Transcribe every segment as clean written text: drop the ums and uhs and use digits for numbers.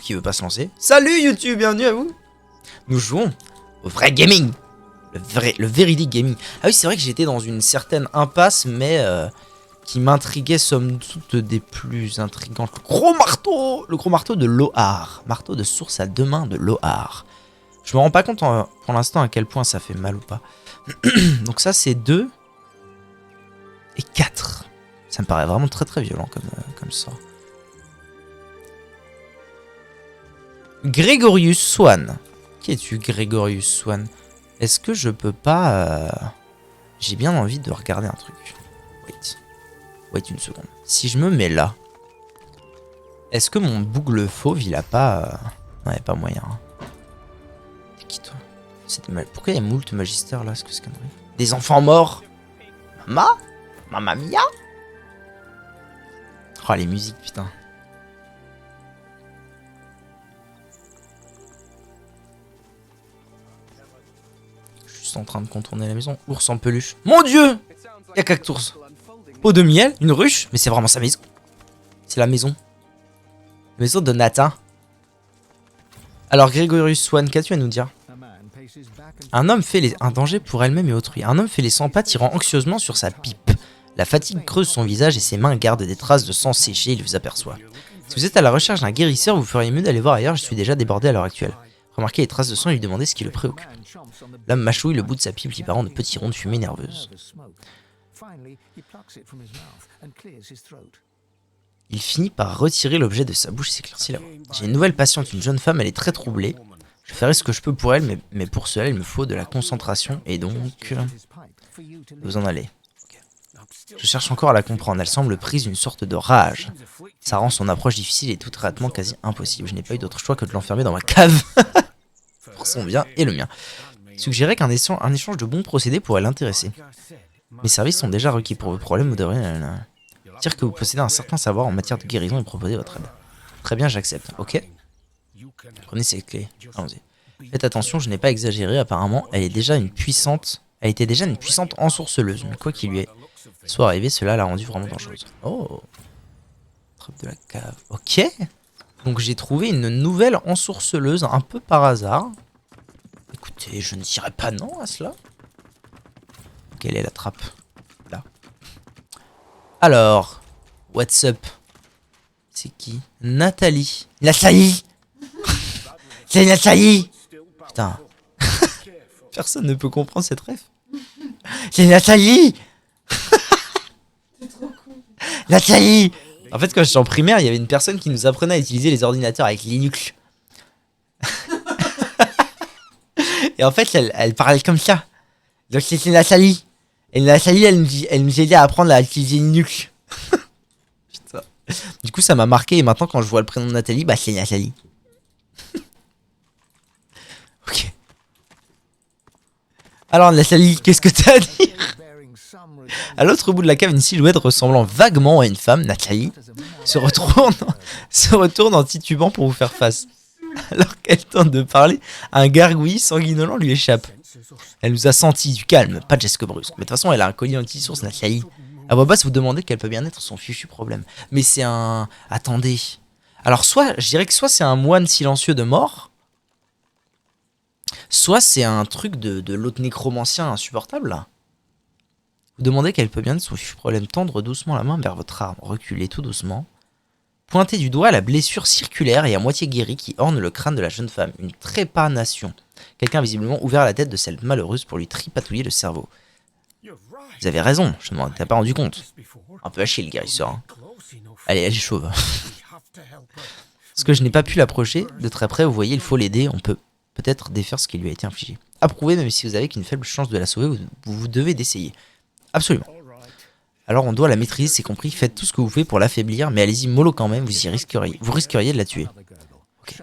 qui veut pas se lancer. Salut YouTube, bienvenue à vous. Nous jouons au vrai gaming. Le véridique gaming. Ah oui, c'est vrai que j'étais dans une certaine impasse, mais qui m'intriguait somme toute des plus intrigantes. Le gros marteau de Lohar. Marteau de source à 2 mains de Lohar. Je me rends pas compte pour l'instant à quel point ça fait mal ou pas. Donc ça c'est 2 et 4. Ça me paraît vraiment très violent comme ça. Gregorius Swan. Qui es-tu, Gregorius Swan? Est-ce que je peux pas... J'ai bien envie de regarder un truc. Wait une seconde. Si je me mets là, est-ce que mon bougle fauve, il a pas... Non, il n'y a pas moyen. Hein. T'es qui, toi? Pourquoi il y a moult magister là? C'est connerie. Des enfants morts. Mamma mia. Oh, les musiques, putain. En train de contourner la maison. Ours en peluche. Mon dieu! Il y a Cactours. Pot de miel, une ruche. Mais c'est vraiment sa maison. C'est la maison. La maison de Nathan. Alors Gregorius Swan, qu'as-tu à nous dire? Un danger pour elle-même et autrui. Un homme fait les 100 pas tirant anxieusement sur sa pipe. La fatigue creuse son visage et ses mains gardent des traces de sang séché. Il vous aperçoit. Si vous êtes à la recherche d'un guérisseur, vous feriez mieux d'aller voir ailleurs. Je suis déjà débordé à l'heure actuelle. Remarquez les traces de sang et lui demandez ce qui le préoccupe. L'homme mâchouille le bout de sa pipe, libérant de petits ronds de fumée nerveuse. Il finit par retirer l'objet de sa bouche et s'éclaircit la voix. J'ai une nouvelle patiente, une jeune femme, elle est très troublée. Je ferai ce que je peux pour elle, mais pour cela, il me faut de la concentration et donc... Vous en allez. Je cherche encore à la comprendre, elle semble prise d'une sorte de rage. Ça rend son approche difficile et tout traitement quasi impossible. Je n'ai pas eu d'autre choix que de l'enfermer dans ma cave. Pour son bien et le mien. Suggérer qu'un échange de bons procédés pourrait l'intéresser. Mes services sont déjà requis pour vos problèmes, vous devriez dire que vous possédez un certain savoir en matière de guérison et proposer votre aide. Très bien, j'accepte. Ok. Prenez ces clés. Allons-y. Faites attention, je n'ai pas exagéré. Apparemment, elle était déjà une puissante ensorceleuse. Mais quoi qu'il lui soit arrivé, cela l'a rendue vraiment dangereuse. Oh. Trappe de la cave. Ok. Donc j'ai trouvé une nouvelle ensorceleuse un peu par hasard. Écoutez, je ne dirais pas non à cela. Quelle est la trappe? Là. Alors, what's up? C'est qui? Nathalie. Nathalie. C'est Nathalie. Putain. Personne ne peut comprendre cette ref. C'est Nathalie. Nathalie. En fait, quand j'étais en primaire, il y avait une personne qui nous apprenait à utiliser les ordinateurs avec Linux. Et en fait, elle parlait comme ça. Donc c'était Nathalie. Et Nathalie, elle nous aidait à apprendre à utiliser Linux. Putain. Du coup, ça m'a marqué. Et maintenant, quand je vois le prénom de Nathalie, bah c'est Nathalie. Ok. Alors Nathalie, qu'est-ce que t'as à dire? À l'autre bout de la cave, une silhouette ressemblant vaguement à une femme, Nathalie, se retourne en titubant pour vous faire face. Alors qu'elle tente de parler, un gargouillis sanguinolent lui échappe. Elle nous a senti du calme, pas de gestes brusques. Mais de toute façon, elle a un collier anti-source, Nathalie. À voix basse, vous demandez quel peut bien être son fichu problème. Mais c'est un... Attendez. Alors je dirais que soit c'est un moine silencieux de mort, soit c'est un truc de l'autre nécromancien insupportable, là. Vous demandez quel peut bien être son fichu problème. Tendre doucement la main vers votre arme. Reculez tout doucement. Pointez du doigt la blessure circulaire et à moitié guérie qui orne le crâne de la jeune femme. Une trépanation. Quelqu'un a visiblement ouvert la tête de cette malheureuse pour lui tripatouiller le cerveau. Vous avez raison, je ne m'en étais pas rendu compte. Un peu à chier le guérisseur. Hein. Allez, elle est chauve. Parce que je n'ai pas pu l'approcher de très près, vous voyez, il faut l'aider. On peut peut-être défaire ce qui lui a été infligé. Approuvez, même si vous avez qu'une faible chance de la sauver, vous devez d'essayer. Absolument. Alors on doit la maîtriser, c'est compris. Faites tout ce que vous pouvez pour l'affaiblir, mais allez-y mollo quand même, vous risqueriez de la tuer. Ok.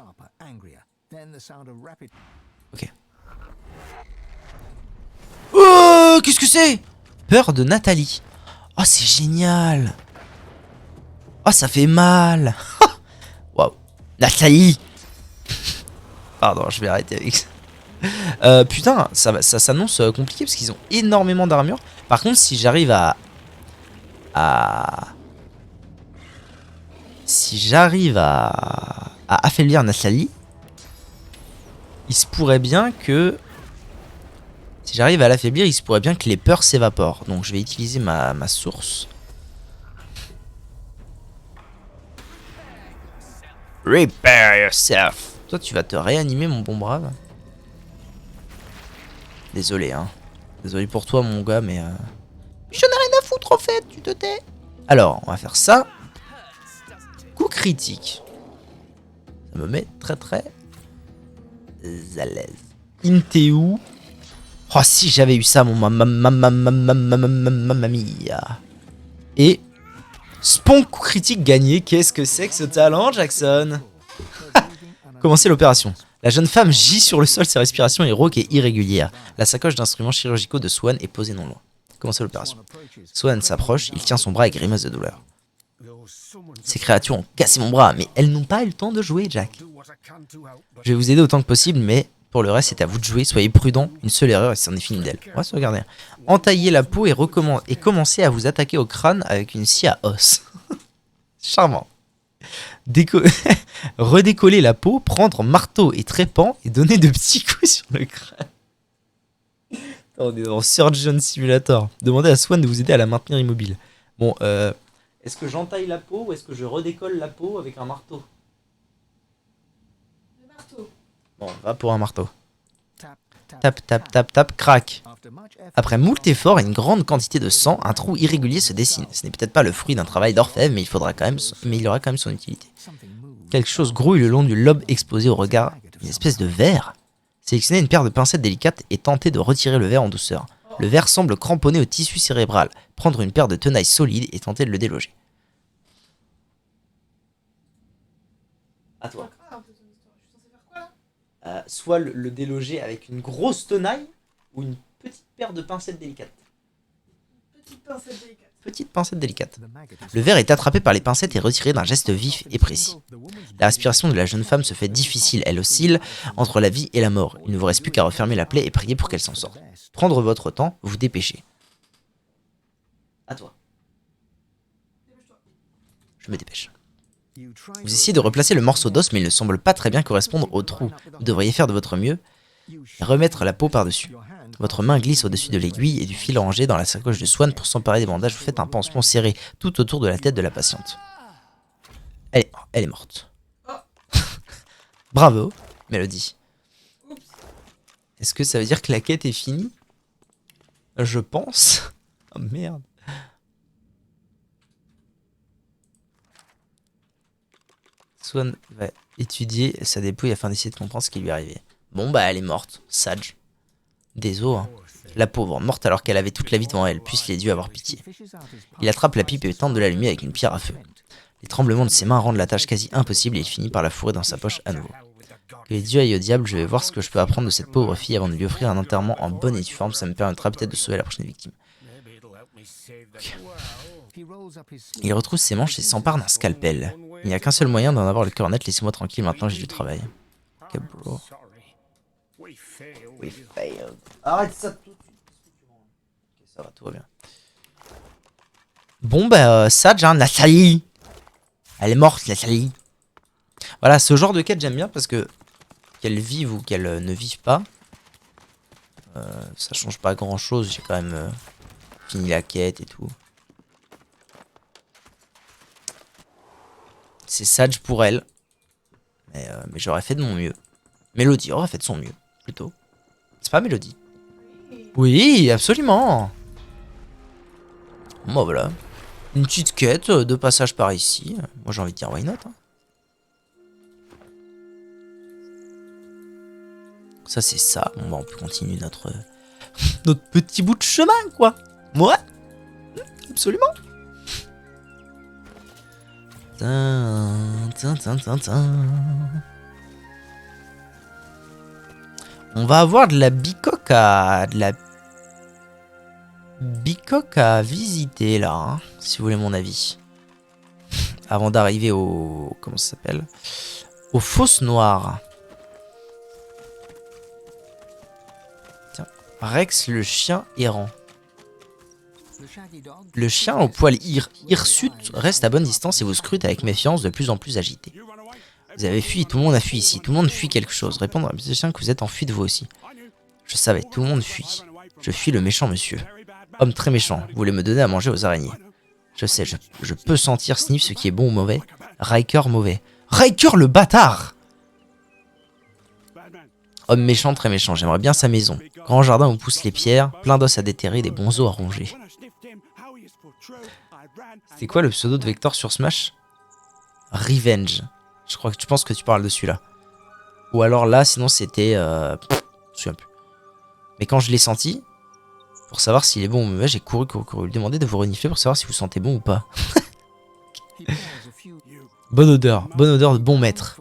Ok. Oh, qu'est-ce que c'est? Peur de Nathalie. Oh, c'est génial. Oh, ça fait mal. Waouh. Nathalie. Pardon, je vais arrêter avec ça. Putain, ça s'annonce compliqué parce qu'ils ont énormément d'armure. Par contre, si j'arrive à à affaiblir Nathalie, il se pourrait bien que... Si j'arrive à l'affaiblir, il se pourrait bien que les peurs s'évaporent. Donc je vais utiliser ma source. Repair yourself. Toi tu vas te réanimer mon bon brave. Désolé hein. Désolé pour toi mon gars mais... Je n'ai rien à foutre en fait, tu te tais. Alors on va faire ça. Coup critique. Ça me met très très à l'aise. Inteu. Oh si j'avais eu ça mon mamia. Et Spawn coup critique gagné. Qu'est-ce que c'est que ce talent Jackson? Commencez l'opération. La jeune femme gît sur le sol, sa respiration est rauque et irrégulière. La sacoche d'instruments chirurgicaux de Swan est posée non loin. Commencez l'opération. Swan s'approche, il tient son bras et grimace de douleur. Ces créatures ont cassé mon bras, mais elles n'ont pas eu le temps de jouer, Jack. Je vais vous aider autant que possible, mais pour le reste, c'est à vous de jouer. Soyez prudents, une seule erreur et c'en est fini d'elle. On va se regarder. Entaillez la peau et commencez à vous attaquer au crâne avec une scie à os. Charmant. Redécoller la peau, prendre marteau et trépan et donner de petits coups sur le crâne. On est dans Surgeon Simulator. Demandez à Swan de vous aider à la maintenir immobile. Bon, est-ce que j'entaille la peau ou est-ce que je redécolle la peau avec un marteau? Le marteau. Bon, on va pour un marteau. Tap, tap, tap, tap, crac. Après moult efforts et une grande quantité de sang, un trou irrégulier se dessine. Ce n'est peut-être pas le fruit d'un travail d'orfèvre, mais il aura quand même son utilité. Quelque chose grouille le long du lobe exposé au regard. Une espèce de verre. Sélectionnez une paire de pincettes délicates et tentez de retirer le verre en douceur. Le verre semble cramponné au tissu cérébral. Prendre une paire de tenailles solides et tenter de le déloger. À toi. Soit le déloger avec une grosse tenaille ou une petite paire de pincettes délicates. Petite pincette délicate. Le verre est attrapé par les pincettes et retiré d'un geste vif et précis. La respiration de la jeune femme se fait difficile, elle oscille entre la vie et la mort. Il ne vous reste plus qu'à refermer la plaie et prier pour qu'elle s'en sorte. Prendre votre temps, vous dépêcher. À toi. Je me dépêche. Vous essayez de replacer le morceau d'os, mais il ne semble pas très bien correspondre au trou. Vous devriez faire de votre mieux et remettre la peau par-dessus. Votre main glisse au-dessus de l'aiguille et du fil rangé dans la sacoche de Swan pour s'emparer des bandages. Vous faites un pansement serré tout autour de la tête de la patiente. Elle est morte. Bravo, Mélodie. Est-ce que ça veut dire que la quête est finie? Je pense. Oh merde. Swan va étudier sa dépouille afin d'essayer de comprendre ce qui lui est arrivé. Bon bah elle est morte, sage. Désolé, hein. La pauvre, morte alors qu'elle avait toute la vie devant elle, puissent les dieux avoir pitié. Il attrape la pipe et tente de l'allumer avec une pierre à feu. Les tremblements de ses mains rendent la tâche quasi impossible et il finit par la fourrer dans sa poche à nouveau. Que les dieux aillent au diable, je vais voir ce que je peux apprendre de cette pauvre fille avant de lui offrir un enterrement en bonne et due forme, ça me permettra peut-être de sauver la prochaine victime. Okay. Il retrouve ses manches et s'empare d'un scalpel. Il n'y a qu'un seul moyen d'en avoir le cœur net, laissez-moi tranquille, maintenant j'ai du travail. Ok bro. We failed. Arrête ça tout de suite. Ok, ça va, tout va bien. Bon bah Sage, hein, Nathalie. Elle est morte, Nathalie. Voilà, ce genre de quête j'aime bien parce que qu'elle vive ou qu'elle ne vive pas, ça change pas grand chose, j'ai quand même fini la quête et tout. C'est Sage pour elle. Mais j'aurais fait de mon mieux. Mélodie aurait fait de son mieux, plutôt. C'est pas Mélodie? Oui, absolument. Bon voilà. Une petite quête de passage par ici. Moi j'ai envie de dire why not. Hein. Ça c'est ça. Bon bah on peut continuer notre petit bout de chemin quoi. Ouais. Absolument. On va avoir de la bicoque à visiter là, hein, si vous voulez mon avis. Avant d'arriver au comment ça s'appelle? Aux fosses noires. Tiens, Rex le chien errant. Le chien au poil hirsute reste à bonne distance et vous scrute avec méfiance, de plus en plus agité. Vous avez fui, tout le monde a fui ici. Tout le monde fuit quelque chose. Répondre à la musicien que vous êtes en fuite vous aussi. Je savais, tout le monde fuit. Je fuis le méchant monsieur. Homme très méchant, vous voulez me donner à manger aux araignées. Je sais, je peux sentir Sniff ce qui est bon ou mauvais. Riker mauvais. Riker le bâtard! Homme méchant, très méchant, j'aimerais bien sa maison. Grand jardin où poussent les pierres, plein d'os à déterrer, des bons os à ronger. C'est quoi le pseudo de Vector sur Smash? Revenge. Je pense que tu parles de celui-là. Ou alors là, sinon c'était... je me souviens plus. Mais quand je l'ai senti, pour savoir s'il est bon ou mauvais, j'ai couru lui demander de vous renifler pour savoir si vous sentez bon ou pas. Bonne odeur de bon maître.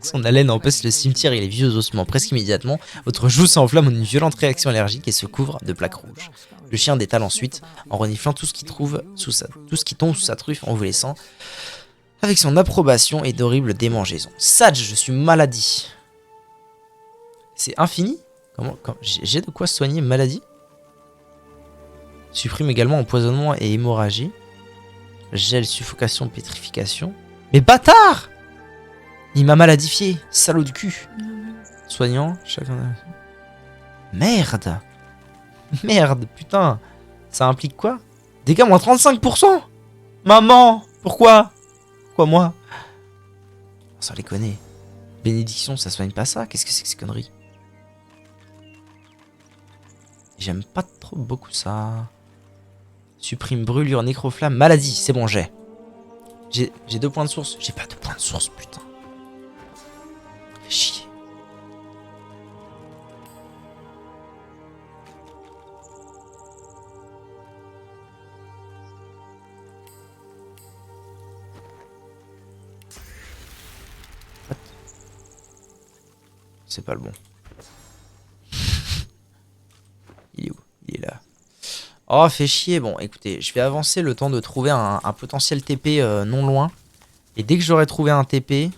Son haleine empêche le cimetière et les vieux ossements presque immédiatement. Votre joue s'enflamme en une violente réaction allergique et se couvre de plaques rouges. Le chien détale ensuite en reniflant tout ce qui tombe sous sa truffe en vous laissant avec son approbation et d'horribles démangeaisons. Sage, je suis maladie. C'est infini? J'ai de quoi soigner maladie? Supprime également empoisonnement et hémorragie. Gel, suffocation, pétrification. Mais bâtard! Il m'a maladifié, salaud du cul. Soignant, chacun. Merde! Merde, putain! Ça implique quoi? Dégâts moins 35%! Maman! Pourquoi? Pourquoi moi? Sans les connaît. Bénédiction, ça soigne pas ça? Qu'est-ce que c'est que ces conneries? J'aime pas trop beaucoup ça. Supprime brûlure, nécroflamme, maladie. C'est bon, j'ai 2 points de source. J'ai pas de points de source, putain. Fais chier. C'est pas le bon. Il est où? Il est là. Oh, fait chier. Bon, écoutez, je vais avancer le temps de trouver un potentiel TP non loin. Et dès que j'aurai trouvé un TP,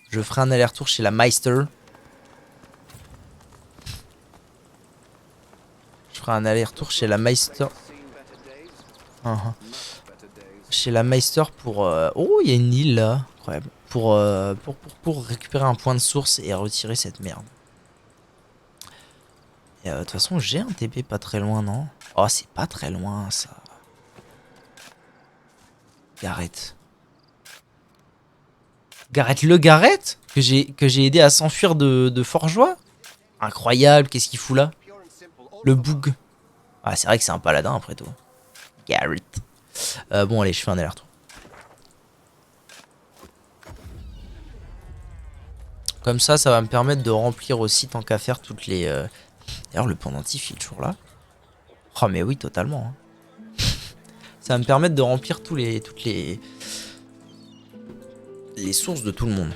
je ferai un aller-retour chez la Meister. Je ferai un aller-retour chez la Meister. Chez la Meister pour... Oh, il y a une île là. Incroyable. Pour récupérer un point de source et retirer cette merde. Et de toute façon, j'ai un TP pas très loin, non? Oh, c'est pas très loin, ça. Gareth. Gareth le Gareth que j'ai aidé à s'enfuir de fort joie. Incroyable, qu'est-ce qu'il fout là? Le boug. Ah, c'est vrai que c'est un paladin après tout. Gareth. Bon, allez, je fais un aller-retour. Comme ça va me permettre de remplir aussi, tant qu'à faire, toutes les... D'ailleurs, le pendentif, il est toujours là. Oh, mais oui, totalement. Hein. Ça va me permettre de remplir toutes les sources de tout le monde.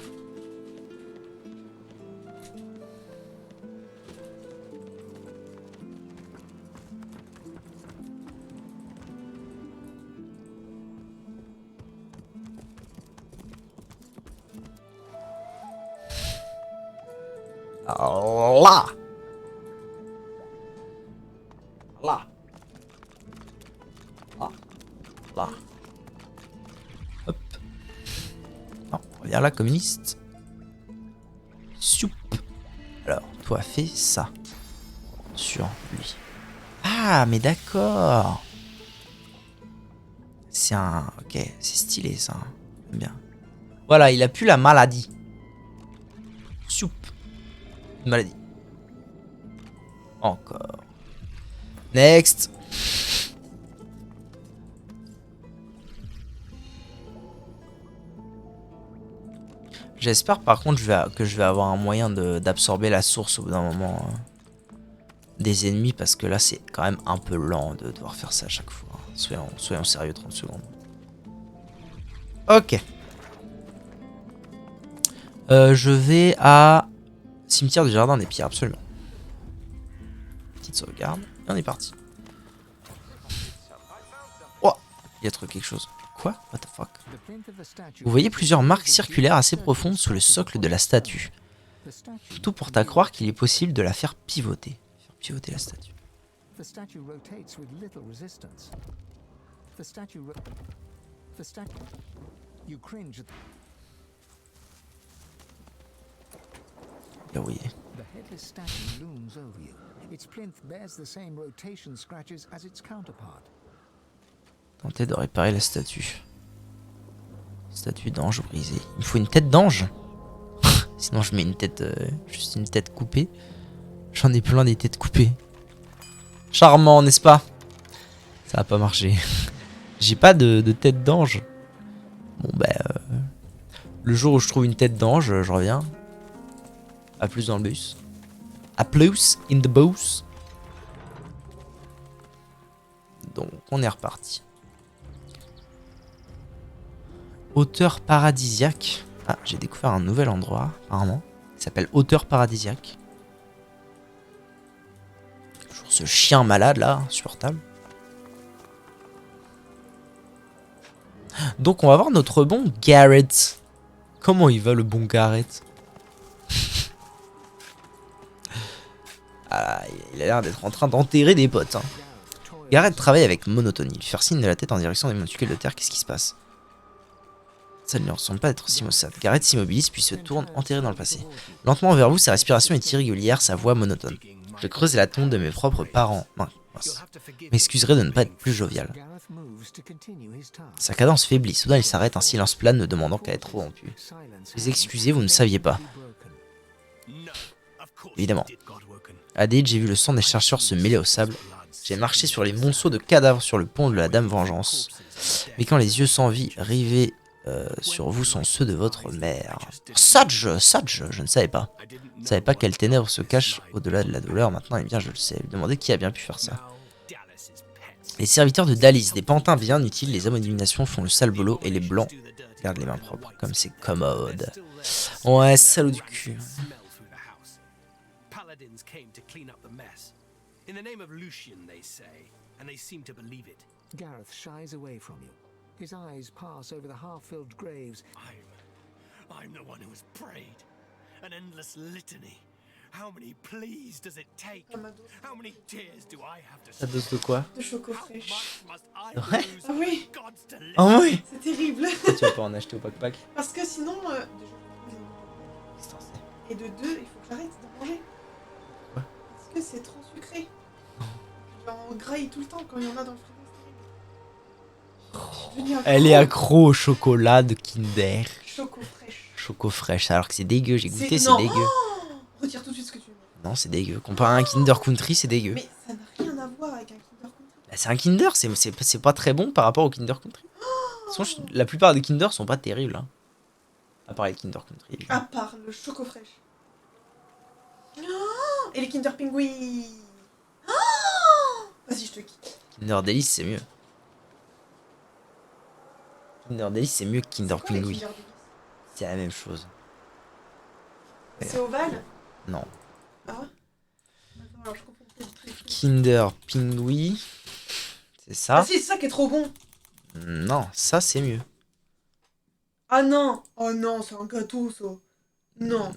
Alors là. Là. Là. Là. Hop. Non, reviens là, communiste. Soup. Alors, toi, fais ça. Sur lui. Ah, mais d'accord. C'est un... Ok, c'est stylé, ça. J'aime bien. Voilà, il a plus la maladie. Soup. Une maladie. Encore. Next. J'espère par contre que je vais avoir un moyen d'absorber la source au bout d'un moment des ennemis, parce que là c'est quand même un peu lent de devoir faire ça à chaque fois. Soyons sérieux 30 secondes. Ok. Je vais à cimetière du jardin des pierres, absolument. Petite sauvegarde. Et on est parti. Oh, il y a trop quelque chose. Quoi? What the fuck? Vous voyez plusieurs marques circulaires assez profondes sous le socle de la statue. Tout porte à croire qu'il est possible de la faire pivoter. Faire pivoter la statue. Verrouillé. Tentez de réparer la statue. Statue d'ange brisée. Il me faut une tête d'ange. Sinon je mets une tête, juste une tête coupée. J'en ai plein des têtes coupées. Charmant, n'est-ce pas? Ça va pas marcher. J'ai pas de tête d'ange. Bon bah, le jour où je trouve une tête d'ange, je reviens. A plus dans le bus. A plus in the bus. Donc on est reparti. Hauteur paradisiaque. Ah, j'ai découvert un nouvel endroit, apparemment. Il s'appelle Hauteur paradisiaque. Toujours ce chien malade là, insupportable. Donc on va voir notre bon Garrett. Comment il va le bon Garrett? Ah, il a l'air d'être en train d'enterrer des potes. Hein. Garrett travaille avec monotonie. Il fait signe de la tête en direction des monticules de terre. Qu'est-ce qui se passe? Ça ne lui ressemble pas d'être si maussade. Garrett s'immobilise puis se tourne, enterré dans le passé. Lentement vers vous, sa respiration est irrégulière, sa voix monotone. Je creuse la tombe de mes propres parents. Mince. M'excuserai de ne pas être plus jovial. Sa cadence faiblit. Soudain, il s'arrête, un silence plane, ne demandant qu'à être rompu. Vous excusez, vous ne saviez pas. Évidemment. À Dade, j'ai vu le sang des chercheurs se mêler au sable. J'ai marché sur les monceaux de cadavres sur le pont de la Dame Vengeance. Mais quand les yeux sans vie rivés sur vous sont ceux de votre mère. Sadge, je ne savais pas. Je ne savais pas quelles ténèbres se cachent au-delà de la douleur. Maintenant, eh bien, je le sais. Vous demandez qui a bien pu faire ça. Les serviteurs de Dallas, des pantins bien utiles, les abominations font le sale boulot et les blancs gardent les mains propres. Comme c'est commode. Ouais, salaud du cul. In the name of Lucian, they say, and they seem to believe it. Gareth shies away from you. His eyes pass over the half-filled graves. I'm the one who has prayed. An endless litany. How many pleas does it take? How many tears do I have to Ça dose de quoi? De choco fraîche. Ouais. Ah oui, Oh oui. c'est terrible. Tu vas pas en acheter au pack-pack? Parce que sinon, et de deux, il faut que j'arrête d'en manger. Quoi? Parce que c'est trop sucré. J'en graille tout le temps quand il y en a dans le frigo. Elle est accro au chocolat de Kinder. Choco fraîche. Choco fraîche, alors que c'est dégueu, j'ai goûté, c'est non. dégueu. Oh, retire tout de suite ce que tu veux. Non, c'est dégueu. Comparé à un Kinder Country, c'est dégueu. Mais ça n'a rien à voir avec un Kinder Country. Bah, c'est un Kinder, c'est pas très bon par rapport au Kinder Country. De toute façon, la plupart des Kinder sont pas terribles. Hein. À part les Kinder Country. À part le choco fraîche. Oh, et les Kinder Pingui. Oh, vas-y, je te quitte. Kinder Delice, c'est mieux. Kinder Delice, c'est mieux que Kinder C'est quoi, les Pingui. Kinder Delice? C'est la même chose. C'est ovale? Non. Ah ouais? Attends, alors je comprends plus. Kinder Pingui, c'est ça? Ah si, c'est ça qui est trop bon. Non, ça c'est mieux. Ah non. Oh non, c'est un gâteau ça. Non.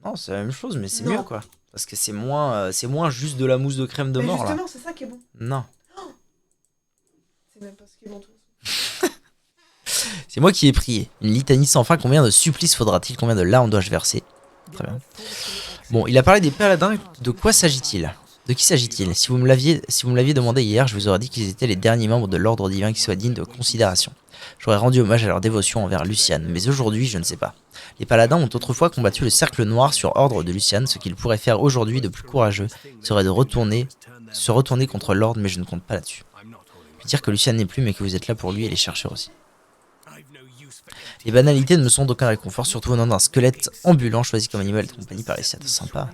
Non, c'est la même chose, mais c'est Non. mieux quoi. Parce que c'est moins juste de la mousse de crème de Mais mort là. justement, c'est ça qui est bon. Non. C'est même pas ce qui est bon tout. C'est moi qui ai prié. Une litanie sans fin. Combien de supplices faudra-t-il? Combien de larmes dois-je verser? Très bien. Bon, il a parlé des paladins. De quoi s'agit-il? De qui s'agit-il? Si vous me l'aviez demandé hier, je vous aurais dit qu'ils étaient les derniers membres de l'ordre divin qui soient dignes de considération. J'aurais rendu hommage à leur dévotion envers Lucian, mais aujourd'hui, je ne sais pas. Les paladins ont autrefois combattu le cercle noir sur ordre de Lucian. Ce qu'ils pourraient faire aujourd'hui de plus courageux serait de se retourner contre l'ordre, mais je ne compte pas là-dessus. Je veux dire que Lucian n'est plus, mais que vous êtes là pour lui et les chercheurs aussi. Les banalités ne me sont d'aucun réconfort, surtout venant d'un squelette ambulant choisi comme animal de compagnie par les Seattle. Sympa.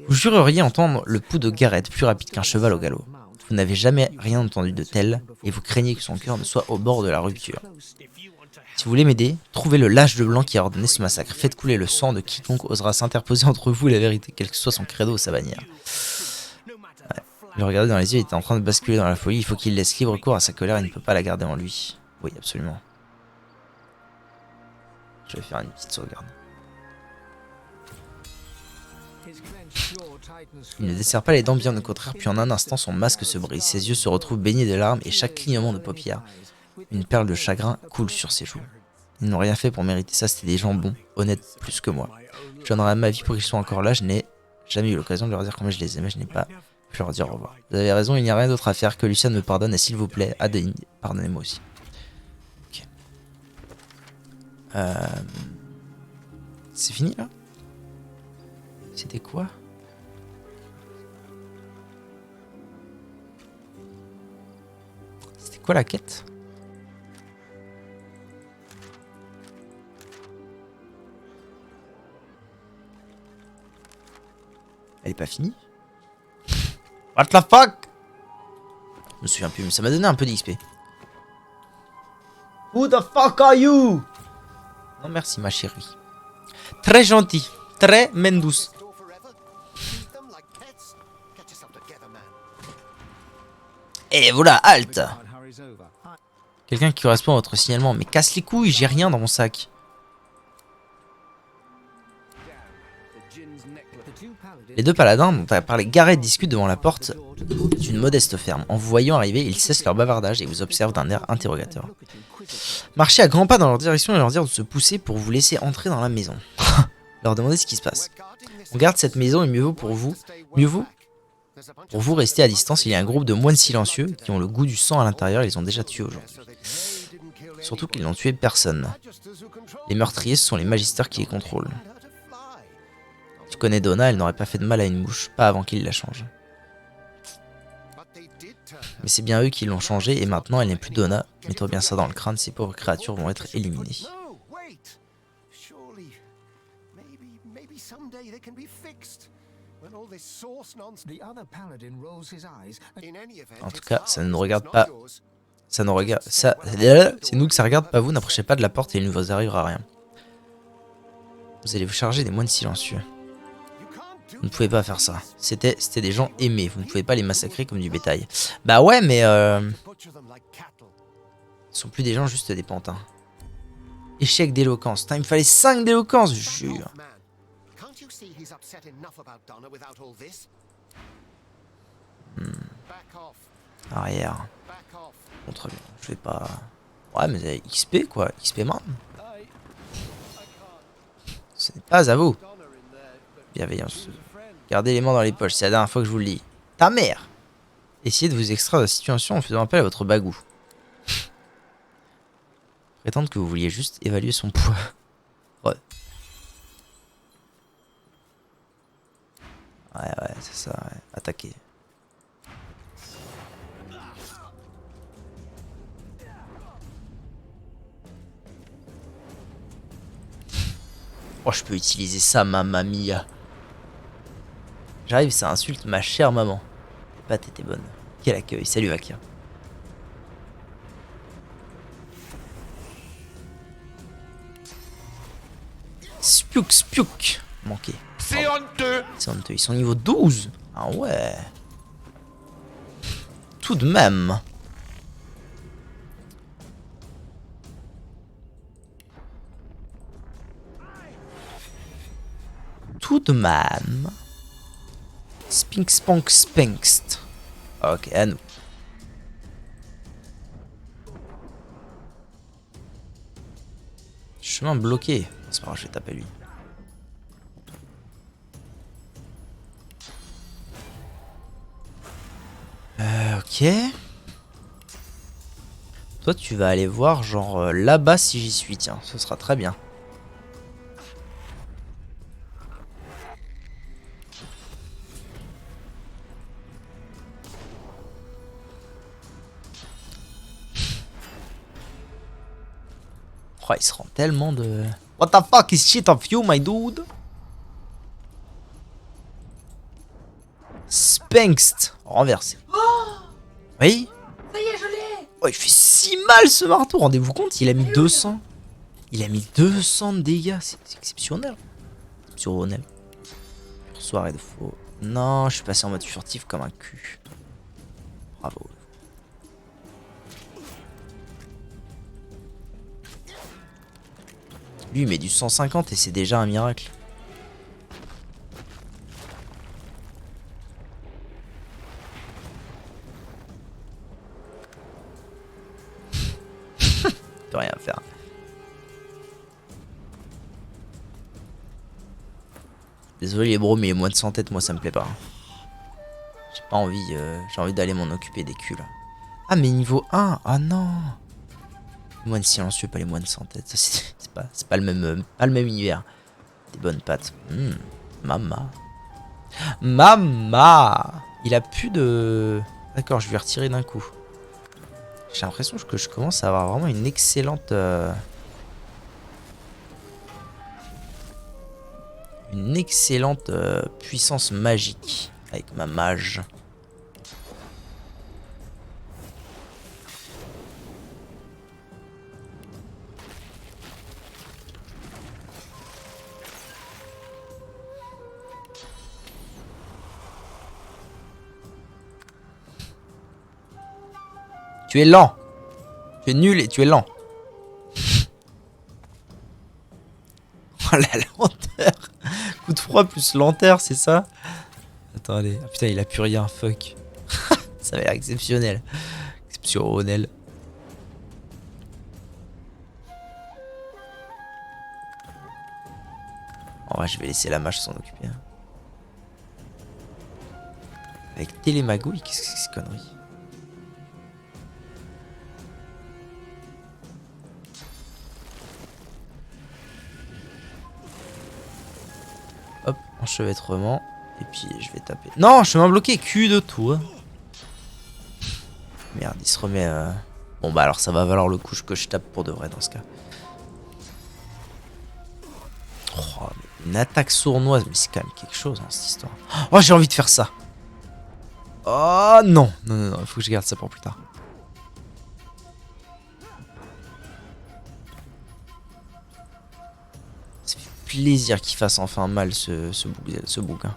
Vous jureriez entendre le pouls de Garrett plus rapide qu'un cheval au galop. Vous n'avez jamais rien entendu de tel, et vous craignez que son cœur ne soit au bord de la rupture. Si vous voulez m'aider, trouvez le lâche de blanc qui a ordonné ce massacre. Faites couler le sang de quiconque osera s'interposer entre vous et la vérité, quel que soit son credo ou sa bannière. Ouais. Le regarder dans les yeux, il était en train de basculer dans la folie. Il faut qu'il laisse libre cours à sa colère, il ne peut pas la garder en lui. Oui, absolument. Je vais faire une petite sauvegarde. Il ne desserre pas les dents bien au contraire, puis en un instant son masque se brise, ses yeux se retrouvent baignés de larmes et chaque clignement de paupières Une perle de chagrin coule sur ses joues. Ils n'ont rien fait pour mériter ça, c'était des gens bons, honnêtes plus que moi. Je donnerais ma vie pour qu'ils soient encore là, je n'ai jamais eu l'occasion de leur dire combien je les aimais, je n'ai pas pu leur dire au revoir. Vous avez raison, il n'y a rien d'autre à faire que Lucien me pardonne et s'il vous plaît, Adeline, pardonnez-moi aussi. Ok. C'est fini là? C'était quoi? C'était quoi la quête? Elle est pas finie? What the fuck? Je me souviens plus, mais ça m'a donné un peu d'XP. Who the fuck are you? Non merci ma chérie. Très gentil. Très mendouce. Et voilà, halte. Quelqu'un qui correspond à votre signalement. Mais casse les couilles, j'ai rien dans mon sac. Les deux paladins dont tu as parlé garés discutent devant la porte d'une modeste ferme. En vous voyant arriver, ils cessent leur bavardage et vous observent d'un air interrogateur. Marchez à grands pas dans leur direction et leur dire de se pousser pour vous laisser entrer dans la maison. Leur demander ce qui se passe. On garde cette maison et mieux vaut pour vous rester à distance. Il y a un groupe de moines silencieux qui ont le goût du sang à l'intérieur. Ils ont déjà tué aujourd'hui. Surtout qu'ils n'ont tué personne. Les meurtriers, ce sont les magisters qui les contrôlent. Tu connais Donna, elle n'aurait pas fait de mal à une mouche, pas avant qu'il la change. Mais c'est bien eux qui l'ont changée et maintenant elle n'est plus Donna. Mets-toi bien ça dans le crâne, ces pauvres créatures vont être éliminées. En tout cas, ça ne nous regarde pas. Ça nous regarde. Ça. C'est nous que ça regarde, pas vous. N'approchez pas de la porte et il ne vous arrivera rien. Vous allez vous charger des moines silencieux. Vous ne pouvez pas faire ça. C'était des gens aimés. Vous ne pouvez pas les massacrer comme du bétail. Bah ouais, mais ce sont plus des gens, juste des pantins. Échec d'éloquence. Il me fallait 5 d'éloquence, je jure. Arrière. Bon, très bien. Je vais pas... Ouais, mais XP quoi. XP man. Ce n'est pas à vous. Bienveillance. Gardez les mains dans les poches, c'est la dernière fois que je vous le dis. Ta mère! Essayez de vous extraire de la situation en faisant appel à votre bagou. Prétendre que vous vouliez juste évaluer son poids. Ouais. Ouais, c'est ça, ouais. Attaquer. Oh, je peux utiliser ça, mamma mia. J'arrive, ça insulte ma chère maman. Les pâtes étaient bonnes. Quel accueil. Salut, Vakia. Spiouk, spiouk. Manqué. C'est honteux. C'est honteux. Ils sont niveau 12. Ah ouais. Tout de même. Tout de même. Spink, spank, spankst. Ok, à nous. Chemin bloqué. C'est pas grave, je vais taper lui. Ok. Toi, tu vas aller voir, genre là-bas si j'y suis. Tiens, ce sera très bien. Oh, il se rend tellement de... What the fuck is shit of you, my dude? Spankst. Renversé. Oui? Ça y est, je l'ai! Oh, il fait si mal ce marteau, rendez-vous compte, il a mis 200. Il a mis 200 de dégâts, c'est exceptionnel. Exceptionnel. Soirée de faux. Non, je suis passé en mode furtif comme un cul. Bravo. Lui il met du 150 et c'est déjà un miracle. peux rien faire. Désolé les bros, mais les moines sans tête, moi ça me plaît pas. J'ai pas envie, j'ai envie d'aller m'en occuper des culs là. Ah mais niveau 1, ah non. Les moines silencieux, pas les moines sans tête. C'est pas le même univers. Des bonnes pattes. Mama. Mama. Il a plus de... D'accord, je vais retirer d'un coup. J'ai l'impression que je commence à avoir vraiment une excellente... Une excellente puissance magique avec ma mage. Tu es lent. Tu es nul et tu es lent. Oh la lenteur. Coup de froid plus lenteur, c'est ça? Attends, allez. Ah, putain, il a plus rien. Fuck. Ça va l'air exceptionnel. Exceptionnel. En vrai, je vais laisser la mage s'en occuper. Hein. Avec télémagouille, qu'est-ce que c'est que cette connerie? Hop, enchevêtrement. Et puis je vais taper. Non, chemin bloqué, cul de toi. Merde, il se remet. Bon bah alors ça va valoir le coup que je tape pour de vrai dans ce cas. Oh, mais une attaque sournoise, mais c'est quand même quelque chose hein, cette histoire. Oh, j'ai envie de faire ça. Oh non, non, non, non, il faut que je garde ça pour plus tard. Ça fait plaisir qu'il fasse enfin mal ce bouquin.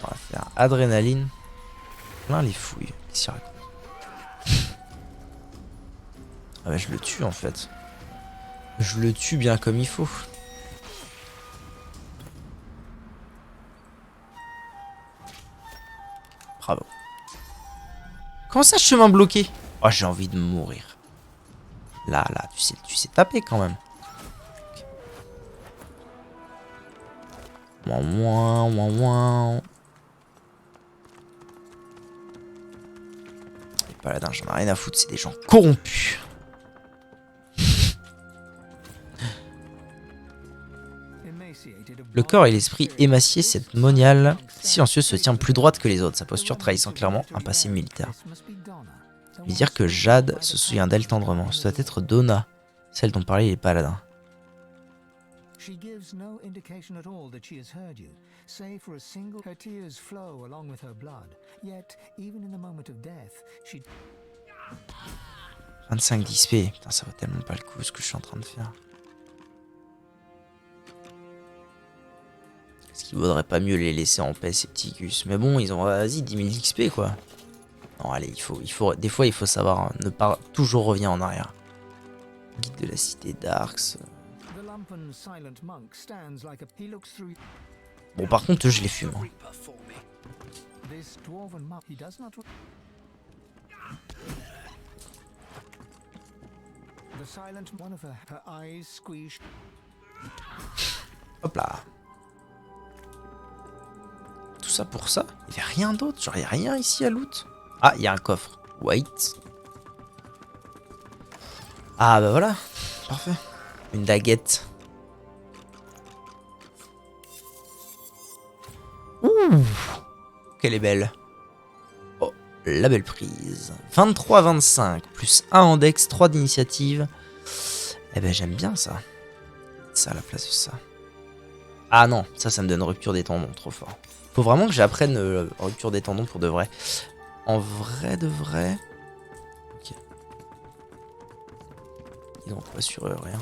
On va faire adrénaline. Plein les fouilles. Qu'est-ce qu'il raconte? Ah bah je le tue en fait. Je le tue bien comme il faut. Bravo. Comment ça, chemin bloqué? Oh, j'ai envie de mourir. Là, tu sais taper quand même. Ouin. Les paladins, j'en ai rien à foutre, c'est des gens corrompus. Le corps et l'esprit émaciés, cette moniale silencieuse se tient plus droite que les autres, sa posture trahissant clairement un passé militaire. Mais dire que Jade se souvient d'elle tendrement, ce doit être Donna, celle dont parlaient les paladins. She gives no indication at all that she has heard you, save for a single. Her tears flow along with her blood. Yet, even in the moment of death, she. 25 d'XP, putain, ça vaut tellement pas le coup ce que je suis en train de faire. Est-ce qu'il vaudrait pas mieux les laisser en paix ces petits gus? Mais bon, ils ont, vas-y, 10 000 d'XP quoi. Non, allez, des fois il faut savoir hein, ne pas toujours revenir en arrière. Guide de la cité d'Arx. Bon, par contre, je les fume. Hein. Hop là. Tout ça pour ça? Il n'y a rien d'autre? Genre, il n'y a rien ici à loot? Ah, il y a un coffre. Wait. Ah, bah voilà. Parfait. Une daguette. Ouh, qu'elle est belle. Oh, la belle prise. 23-25, plus 1 en dex, 3 d'initiative. Eh ben j'aime bien ça. Ça à la place de ça. Ah non, ça me donne rupture des tendons, trop fort. Faut vraiment que j'apprenne rupture des tendons pour de vrai. En vrai de vrai. Ok. Ils ont pas sur eux, rien.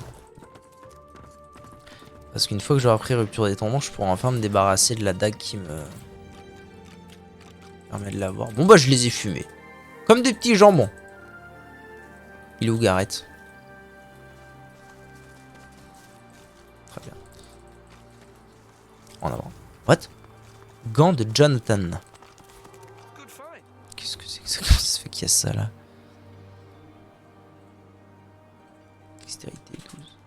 Parce qu'une fois que j'aurai appris rupture des tendons, je pourrai enfin me débarrasser de la dague qui me permet de l'avoir. Bon bah je les ai fumés. Comme des petits jambons. Il est où Gareth? Très bien. En avant. What? Gants de Jonathan. Qu'est-ce que c'est que ça? qu'il y a ça là. Dextérité 12.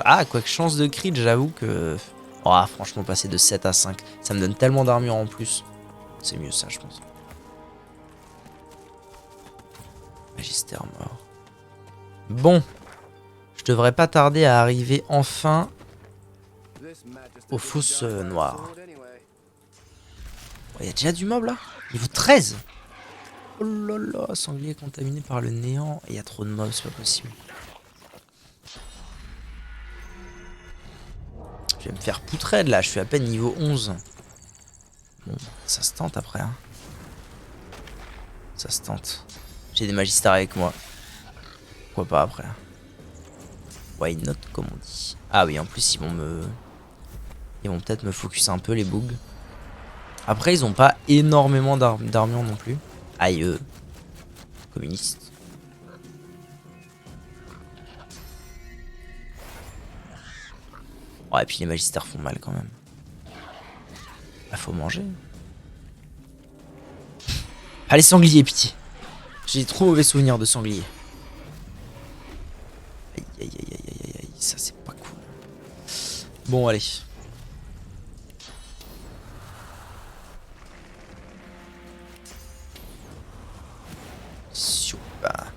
Ah, quoique chance de crit, j'avoue que... Oh, franchement, passer de 7 à 5, ça me donne tellement d'armure en plus. C'est mieux ça, je pense. Magister mort. Bon. Je devrais pas tarder à arriver enfin aux fosses noires. Il y a déjà du mob là. Niveau 13. Oh là là, sanglier contaminé par le néant. Il y a trop de mobs, c'est pas possible. Je vais me faire poutrer de là, je suis à peine niveau 11. Bon, ça se tente après. Hein. Ça se tente. J'ai des magistères avec moi. Pourquoi pas après. Why not, comme on dit. Ah oui, en plus, ils vont peut-être me focus un peu, les bugs. Après, ils ont pas énormément d'armure non plus. Aïe, communistes. Ouais, et puis les magistères font mal quand même. Ah, faut manger. Allez, sanglier, pitié. J'ai trop mauvais souvenirs de sanglier. Aïe, aïe, aïe, aïe, aïe, aïe, ça c'est pas cool. Bon, allez. Super.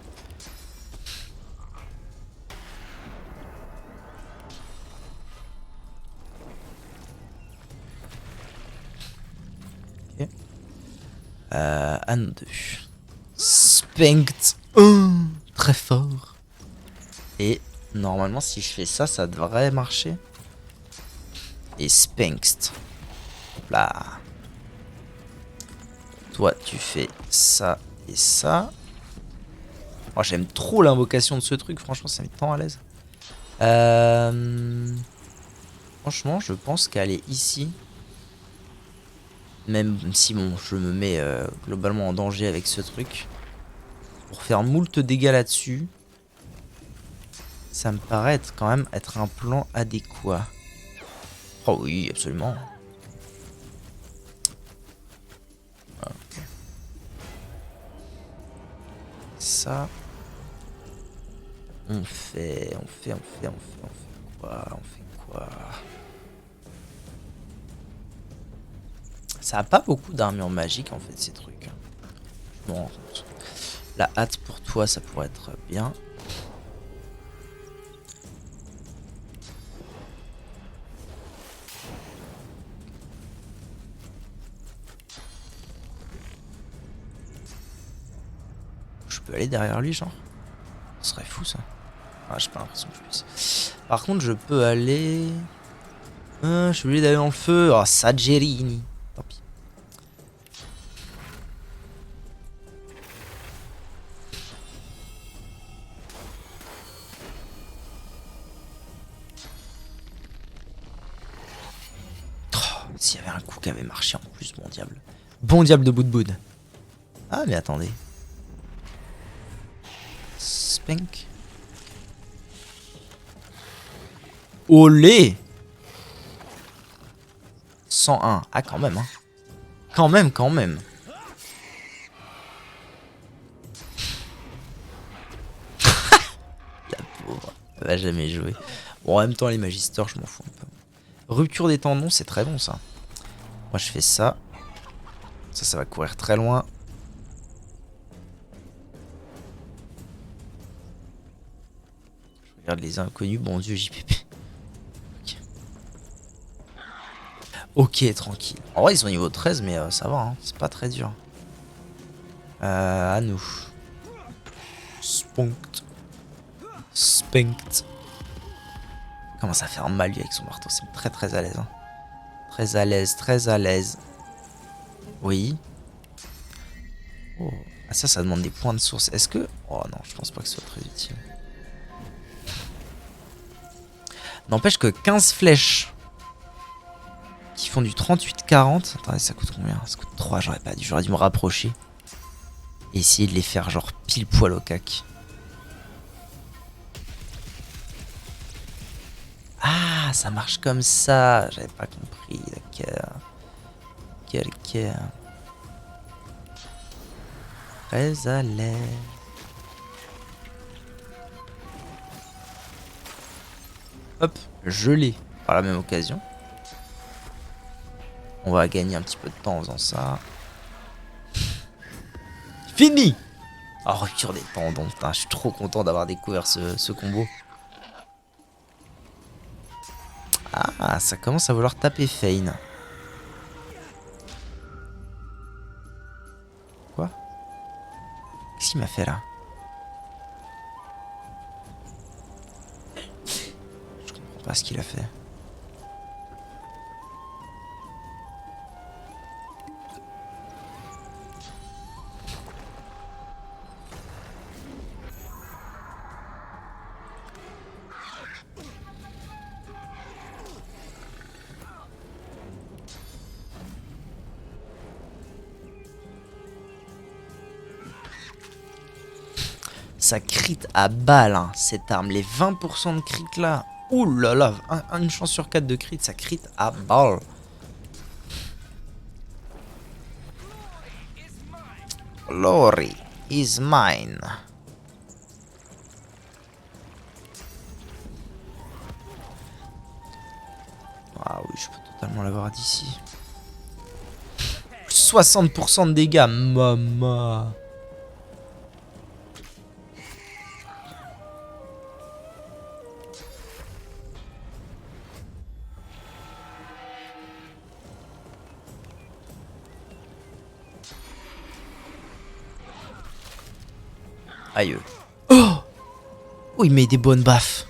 Ok. À nous deux. Spanked. Oh, très fort. Et normalement, si je fais ça, ça devrait marcher. Et Spanked. Hop là. Toi, tu fais ça et ça. Oh, j'aime trop l'invocation de ce truc. Franchement, ça met tant à l'aise. Franchement, je pense qu'elle est ici. Même si bon, je me mets globalement en danger avec ce truc. Pour faire moult dégâts là-dessus. Ça me paraît quand même être un plan adéquat. Oh oui, absolument. Okay. Ça. On fait quoi? Ça a pas beaucoup d'armure magique en fait ces trucs. Je me rends compte. La hâte pour toi ça pourrait être bien. Je peux aller derrière lui genre? Ce serait fou ça. Ah, j'ai pas l'impression que je puisse. Par contre je peux aller... je suis obligé d'aller dans le feu. Oh, Sagerini. Tant pis. Oh, s'il y avait un coup qui avait marché en plus, bon diable. Bon diable de bout de boud. Ah mais attendez. Spank. Olé 101. Ah quand même hein. Quand même. La pauvre. Elle va jamais jouer. Bon en même temps les magisters je m'en fous un peu. Rupture des tendons c'est très bon ça. Moi je fais ça. Ça va courir très loin. Je regarde les inconnus. Bon Dieu JPP. Ok, tranquille. En vrai, ils sont niveau 13, mais ça va, hein. C'est pas très dur. À nous. Spunked. Spanked. Commence à faire mal lui avec son marteau. C'est très à l'aise. Hein. Très à l'aise. Oui. Oh. Ah, ça demande des points de source. Est-ce que... Oh non, je pense pas que ce soit très utile. N'empêche que 15 flèches... qui font du 38-40. Attendez, ça coûte combien? Ça coûte 3, j'aurais dû me rapprocher. Et essayer de les faire genre pile poil au cac. Ah, Ah, ça marche comme ça. J'avais pas compris. D'accord. Quelqu'un. Très à l'aise. Hop, je l'ai par la même occasion. On va gagner un petit peu de temps en faisant ça. Fini! Oh, rupture des tendons. Putain, je suis trop content d'avoir découvert ce combo. Ah, ça commence à vouloir taper Fane. Quoi? Qu'est-ce qu'il m'a fait là? Je comprends pas ce qu'il a fait. Ça crit à balle, hein, cette arme. Les 20% de crit là. Ouh là là, une chance sur 4 de crit, ça crit à balle. Glory is mine. Ah oui, je peux totalement l'avoir d'ici. 60% de dégâts, maman. Aïe. Oh! Oh, il met des bonnes baffes.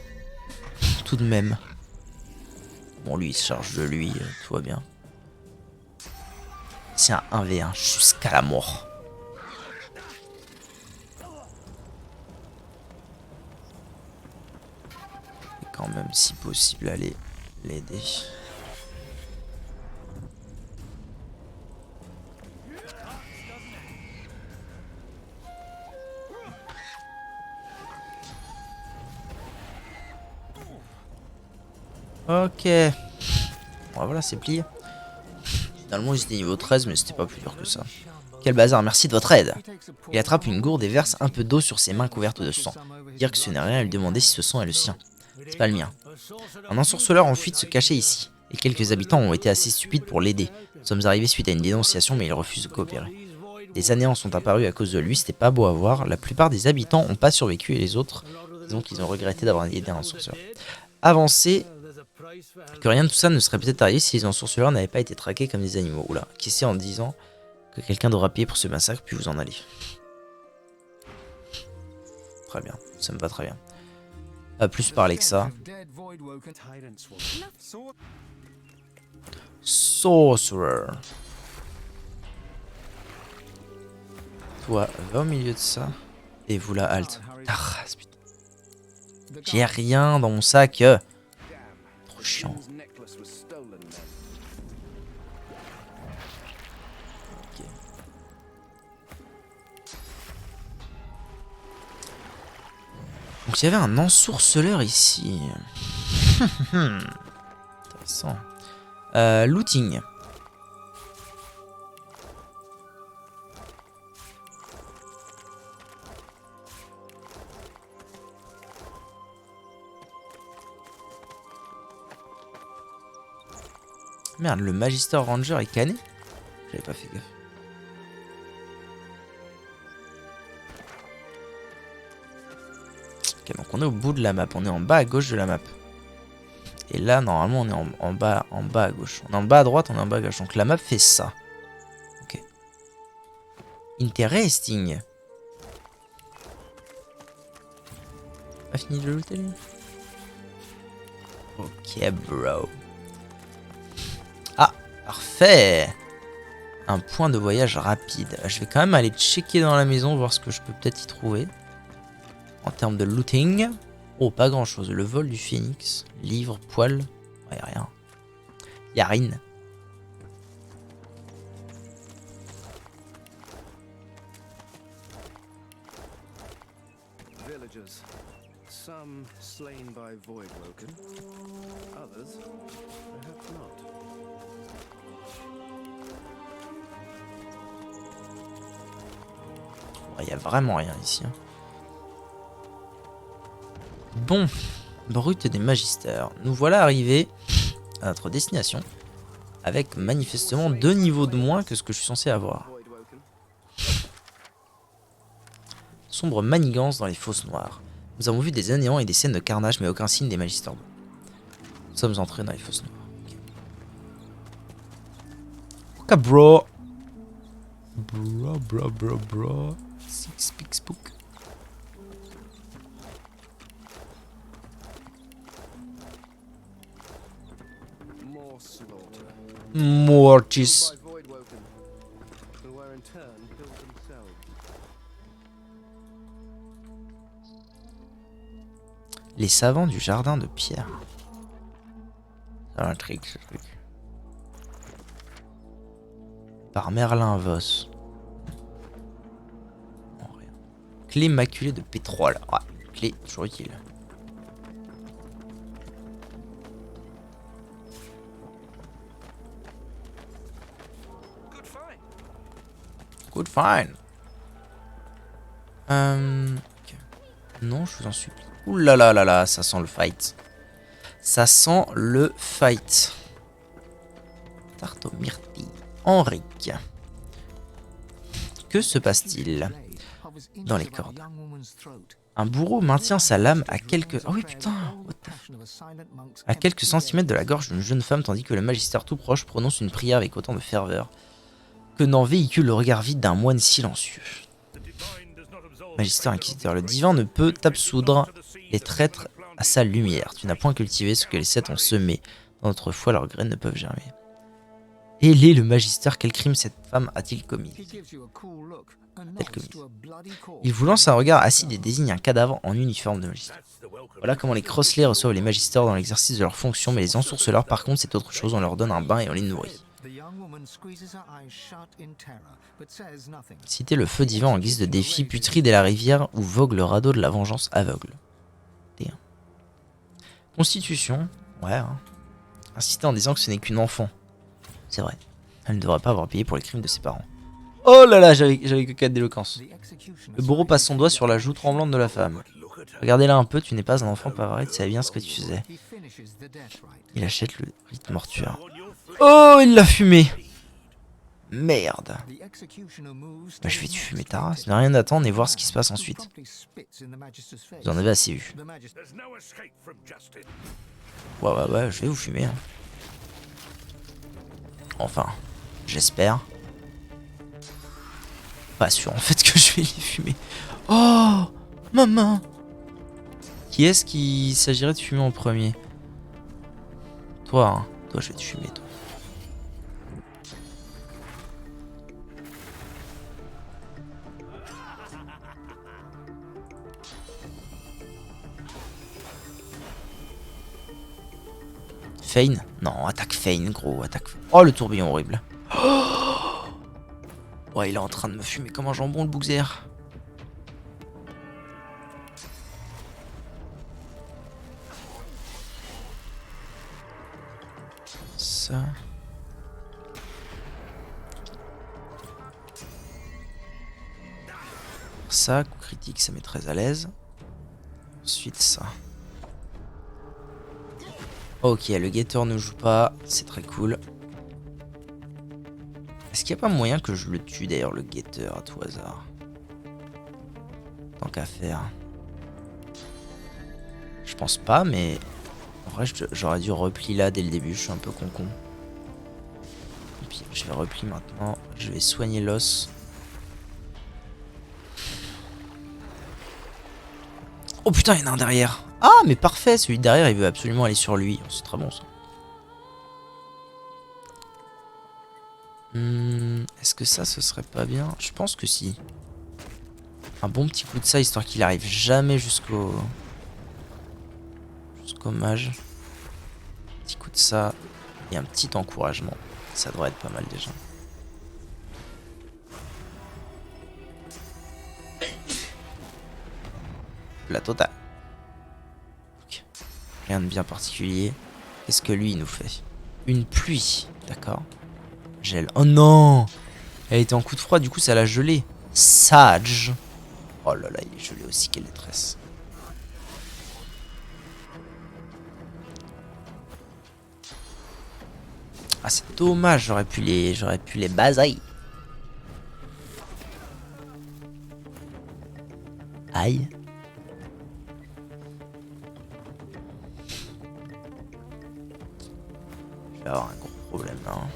Tout de même. Bon, lui, il se charge de lui, tout va bien. C'est un 1v1 jusqu'à la mort. Et quand même, si possible, aller l'aider. Ok. Bon, voilà, c'est plié. Finalement, ils étaient niveau 13, mais c'était pas plus dur que ça. Quel bazar, merci de votre aide. Il attrape une gourde et verse un peu d'eau sur ses mains couvertes de sang. Dire que ce n'est rien et lui demander si ce sang est le sien. C'est pas le mien. Un ensorceleur en fuite se cachait ici, et quelques habitants ont été assez stupides pour l'aider. Nous sommes arrivés suite à une dénonciation, mais il refuse de coopérer. Des années en sont apparus à cause de lui, c'était pas beau à voir. La plupart des habitants n'ont pas survécu et les autres, disons qu'ils ont regretté d'avoir aidé un ensorceleur. Avancez que rien de tout ça ne serait peut-être arrivé si les ensorceleurs n'avaient pas été traqués comme des animaux. Oula, qu'est-ce en disant que quelqu'un devra payer pour ce massacre, puis vous en allez. Très bien, ça me va très bien. Pas plus parler que ça. Sorcerer. Toi, va au milieu de ça. Et vous la halte. Ah, putain. J'ai rien dans mon sac. Trop chiant. Ok. Donc il y avait un ensorceleur ici. Intéressant. Looting. Merde, le Magister Ranger est cané? J'avais pas fait gaffe. Ok, donc on est au bout de la map. On est en bas à gauche de la map. Et là, normalement, on est en bas à gauche. On est en bas à droite, on est en bas à gauche. Donc la map fait ça. Ok. Interesting. Pas fini de looter, lui? Ok, bro. Ah, parfait. Un point de voyage rapide. Je vais quand même aller checker dans la maison, voir ce que je peux peut-être y trouver. En termes de looting. Oh, pas grand chose. Le vol du phénix. Livre, poil. Ouais, rien. Y'a rien. Some slain by Voidwoken, others perhaps not. Il y a vraiment rien ici. Hein. Bon, brute des magistères. Nous voilà arrivés à notre destination. Avec manifestement 2 niveaux de moins que ce que je suis censé avoir. Voidwoken. Sombre manigance dans les fosses noires. Nous avons vu des anéants et des scènes de carnage, mais aucun signe des magistères. Nous sommes entrés dans les fosses noires. Ok, bro. Bro. Six Big Spook. More slaughter. Mortis. By Voidwoken, who were in turn killed themselves. Les savants du jardin de pierre. C'est un truc, ce truc. Par Merlin Voss. Non, rien. Clé maculée de pétrole. Ah, clé, toujours utile. Good find. Good fine. Ok. Non, je vous en supplie. Ouh là là là là, ça sent le fight. Ça sent le fight. Tarte aux myrtilles. Henrique. Que se passe-t-il dans les cordes? Un bourreau maintient sa lame à quelques... Ah oui putain, what the... À quelques centimètres de la gorge d'une jeune femme, tandis que le magistère tout proche prononce une prière avec autant de ferveur que n'en véhicule le regard vide d'un moine silencieux. Magistère inquisiteur, le divin ne peut t'absoudre les traîtres à sa lumière. Tu n'as point cultivé ce que les sept ont semé. Dans notre foi, leurs graines ne peuvent germer. Et est le magistère, quel crime cette femme a-t-il commis? Il vous lance un regard acide et désigne un cadavre en uniforme de magistère. Voilà comment les crosselets reçoivent les magistères dans l'exercice de leurs fonctions, mais les ensourceleurs par contre c'est autre chose, on leur donne un bain et on les nourrit. Citez le feu divin en guise de défi, putride et la rivière où vogue le radeau de la vengeance aveugle. T1. Constitution, ouais. Hein. Insister en disant que ce n'est qu'une enfant. C'est vrai, elle ne devrait pas avoir payé pour les crimes de ses parents. Oh là là, j'avais que 4 d'éloquence. Le bourreau passe son doigt sur la joue tremblante de la femme. Regardez-la un peu, tu n'es pas un enfant, pas vrai, tu savais bien ce que tu faisais. Il achète le rite mortuaire. Oh, il l'a fumé. Merde. Bah, je vais te fumer ta race, ne rien attendre et voir ce qui se passe ensuite. Vous en avez assez vu. Ouais, je vais vous fumer. Hein. Enfin, j'espère. Pas sûr en fait que je vais les fumer. Oh, maman. Qui est-ce qu'il s'agirait de fumer en premier? Toi, hein. Toi, je vais te fumer, toi. Fane? Non, attaque Fane, gros, attaque. Oh, le tourbillon horrible. Oh, ouais, il est en train de me fumer comme un jambon, le Bougzer. Ça. Ça, coup critique, ça met très à l'aise. Ensuite, ça. Ok, le guetteur ne joue pas, c'est très cool. Est-ce qu'il n'y a pas moyen que je le tue d'ailleurs, le guetteur, à tout hasard? Tant qu'à faire. Je pense pas, mais... En vrai, j'aurais dû repli là dès le début, je suis un peu con-con. Et puis, je vais repli maintenant, je vais soigner l'os. Oh putain, il y en a un derrière. Ah, mais parfait, celui derrière, il veut absolument aller sur lui. C'est très bon, ça. Est-ce que ça, ce serait pas bien? Je pense que si. Un bon petit coup de ça, histoire qu'il arrive jamais jusqu'au mage. Petit coup de ça. Et un petit encouragement. Ça devrait être pas mal déjà. La totale. Rien de bien particulier. Qu'est-ce que lui il nous fait? Une pluie, d'accord. Gel. Oh non! Elle était en coup de froid, du coup ça l'a gelé. Sage. Oh là là, il est gelé aussi, quelle détresse. Ah c'est dommage, j'aurais pu les basailler. Aïe. Je vais avoir un gros problème là. Hein.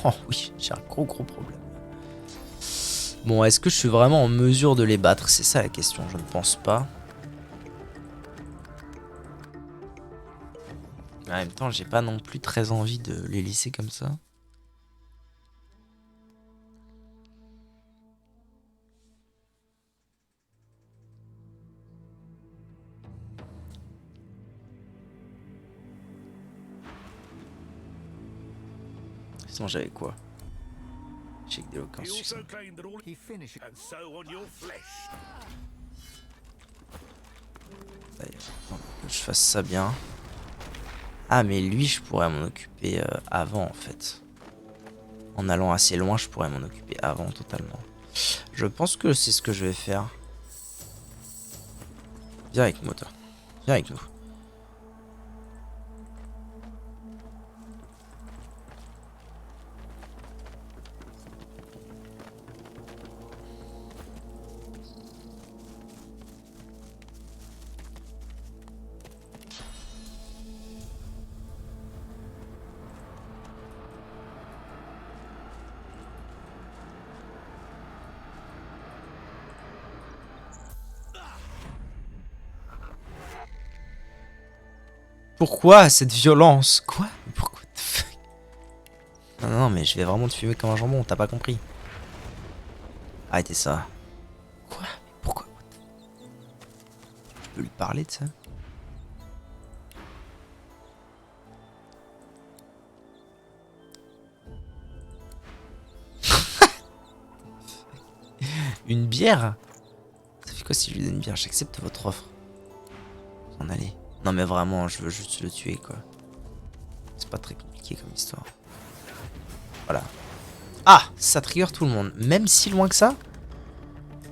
Oh oui, j'ai un gros problème. Bon, est-ce que je suis vraiment en mesure de les battre? C'est ça la question, je ne pense pas. En même temps, j'ai pas non plus très envie de les laisser comme ça. Sinon, j'avais quoi? Check d'éloquence. He also claimed that all He finishes. and so on your flesh. Allez, attends, que je fasse ça bien. Ah, mais lui, je pourrais m'en occuper avant, en fait. En allant assez loin, je pourrais m'en occuper avant, totalement. Je pense que c'est ce que je vais faire. Viens avec moi, toi. Viens avec nous. Pourquoi cette violence? Quoi? Pourquoi? Non, non, mais je vais vraiment te fumer comme un jambon, t'as pas compris. Arrêtez ça. Quoi? Mais pourquoi? Je peux lui parler de ça? Une bière? Ça fait quoi si je lui donne une bière? J'accepte votre offre. En aller. Non mais vraiment, je veux juste le tuer quoi. C'est pas très compliqué comme histoire. Voilà. Ah, ça trigger tout le monde. Même si loin que ça.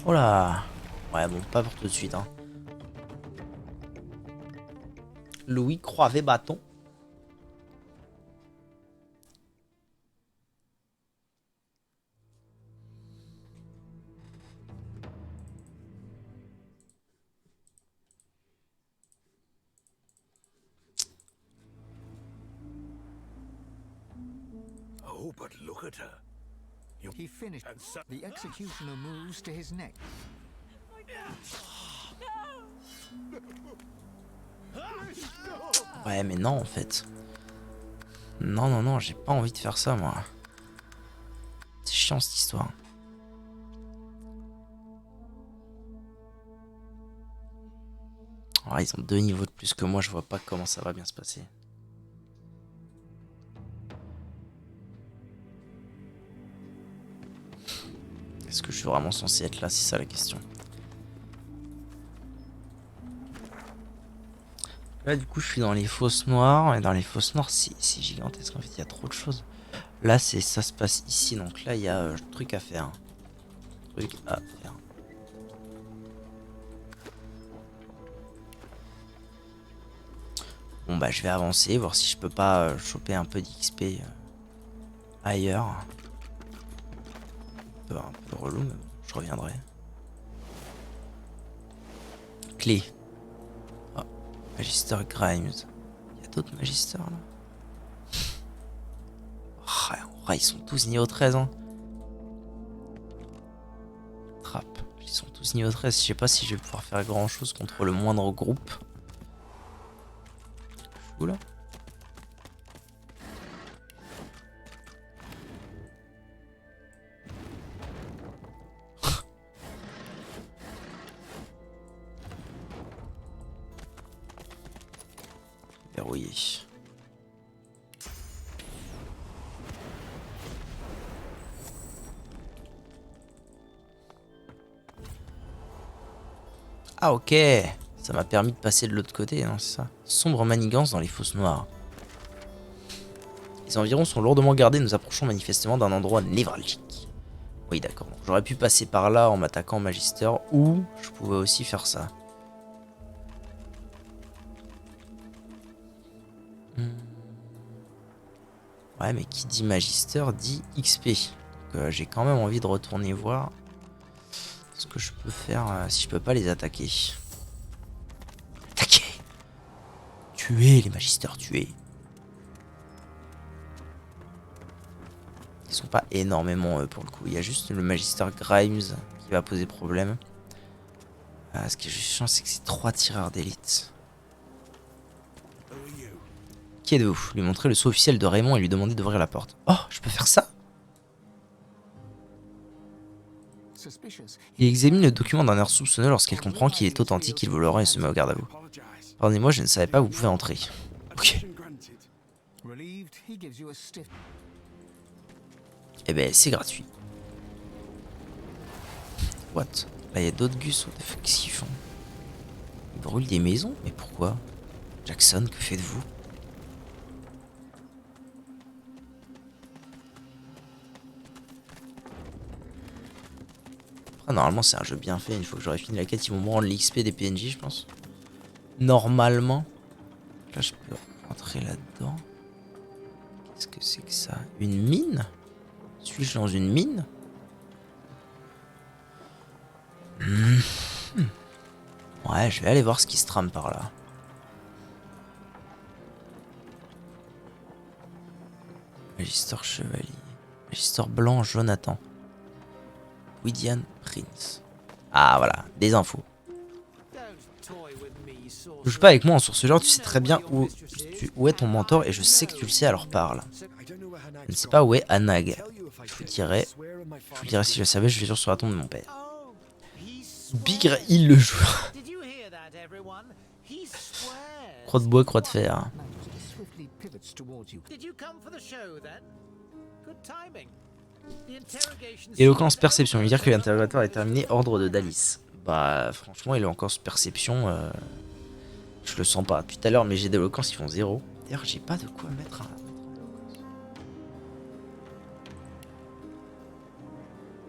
Oh là. Ouais bon, pas pour tout de suite. Hein. Louis Croivet Bâton. Oh, but look at her. He finished. And so The executioner moves to his neck. Ouais mais non en fait. Non non non, j'ai pas envie de faire ça moi. C'est chiant cette histoire. Ah, ils ont 2 niveaux de plus que moi, je vois pas comment ça va bien se passer. Est-ce que je suis vraiment censé être là? C'est ça la question. Là du coup je suis dans les fosses noires. Et dans les fosses noires c'est gigantesque en fait, il y a trop de choses. Là ça se passe ici, donc là il y a truc à faire. Truc à faire. Bon bah je vais avancer, voir si je peux pas choper un peu d'XP ailleurs. Ça va un peu relou mais bon, je reviendrai. Clé. Oh, Magister Grimes. Il y a d'autres Magisters là. Oh, ils sont tous niveau 13 hein. Trappe. Ils sont tous niveau 13. Je sais pas si je vais pouvoir faire grand chose contre le moindre groupe. Oula. Verrouillé. Ah ok, Ça m'a permis de passer de l'autre côté, non, c'est ça. Sombre manigance dans les fosses noires. Les environs sont lourdement gardés, nous approchons manifestement d'un endroit névralgique. Oui, d'accord. J'aurais pu passer par là en m'attaquant au Magister, ou je pouvais aussi faire ça. Ouais, mais qui dit Magister dit XP. Donc j'ai quand même envie de retourner voir ce que je peux faire si je peux pas les attaquer. Attaquer! Tuer les Magisters, tuer! Ils sont pas énormément pour le coup. Il y a juste le Magister Grimes qui va poser problème. Ce qui est juste chiant, c'est que c'est 3 tireurs d'élite. Qui êtes-vous? Lui montrer le sceau officiel de Raymond et lui demander d'ouvrir la porte. Oh, je peux faire ça? Il examine le document d'un air soupçonneux lorsqu'il comprend qu'il est authentique, il vous le rend et se met au garde à vous. Pardonnez-moi, je ne savais pas, vous pouvez entrer. Ok. Eh ben, c'est gratuit. What? Là, il y a d'autres gus, what the fuck, qu'est-ce qu'ils font? Ils brûlent des maisons? Mais pourquoi? Jackson, que faites-vous? Après, normalement, c'est un jeu bien fait. Une fois que j'aurai fini la quête, ils vont me rendre l'XP des PNJ, je pense. Normalement. Là, je peux rentrer là-dedans. Qu'est-ce que c'est que ça? Une mine? Suis-je dans une mine? Ouais, je vais aller voir ce qui se trame par là. Magister Chevalier. Magister Blanc Jonathan. Widian Prince. Ah voilà, des infos. Ne joue pas avec moi en sorceleur, tu sais très bien où est ton mentor et je sais que tu le sais, alors parle. Je ne sais pas où est Anag. Je vous dirai si je le savais, je vais sur la tombe de mon père. Bigre, il le joue. Croix de bois, croix de fer. Éloquence perception, il veut dire que l'interrogatoire est terminé, ordre de Dalis. Bah franchement, éloquence perception, je le sens pas depuis tout à l'heure, mais j'ai d'éloquence, ils font 0. D'ailleurs, j'ai pas de quoi mettre un...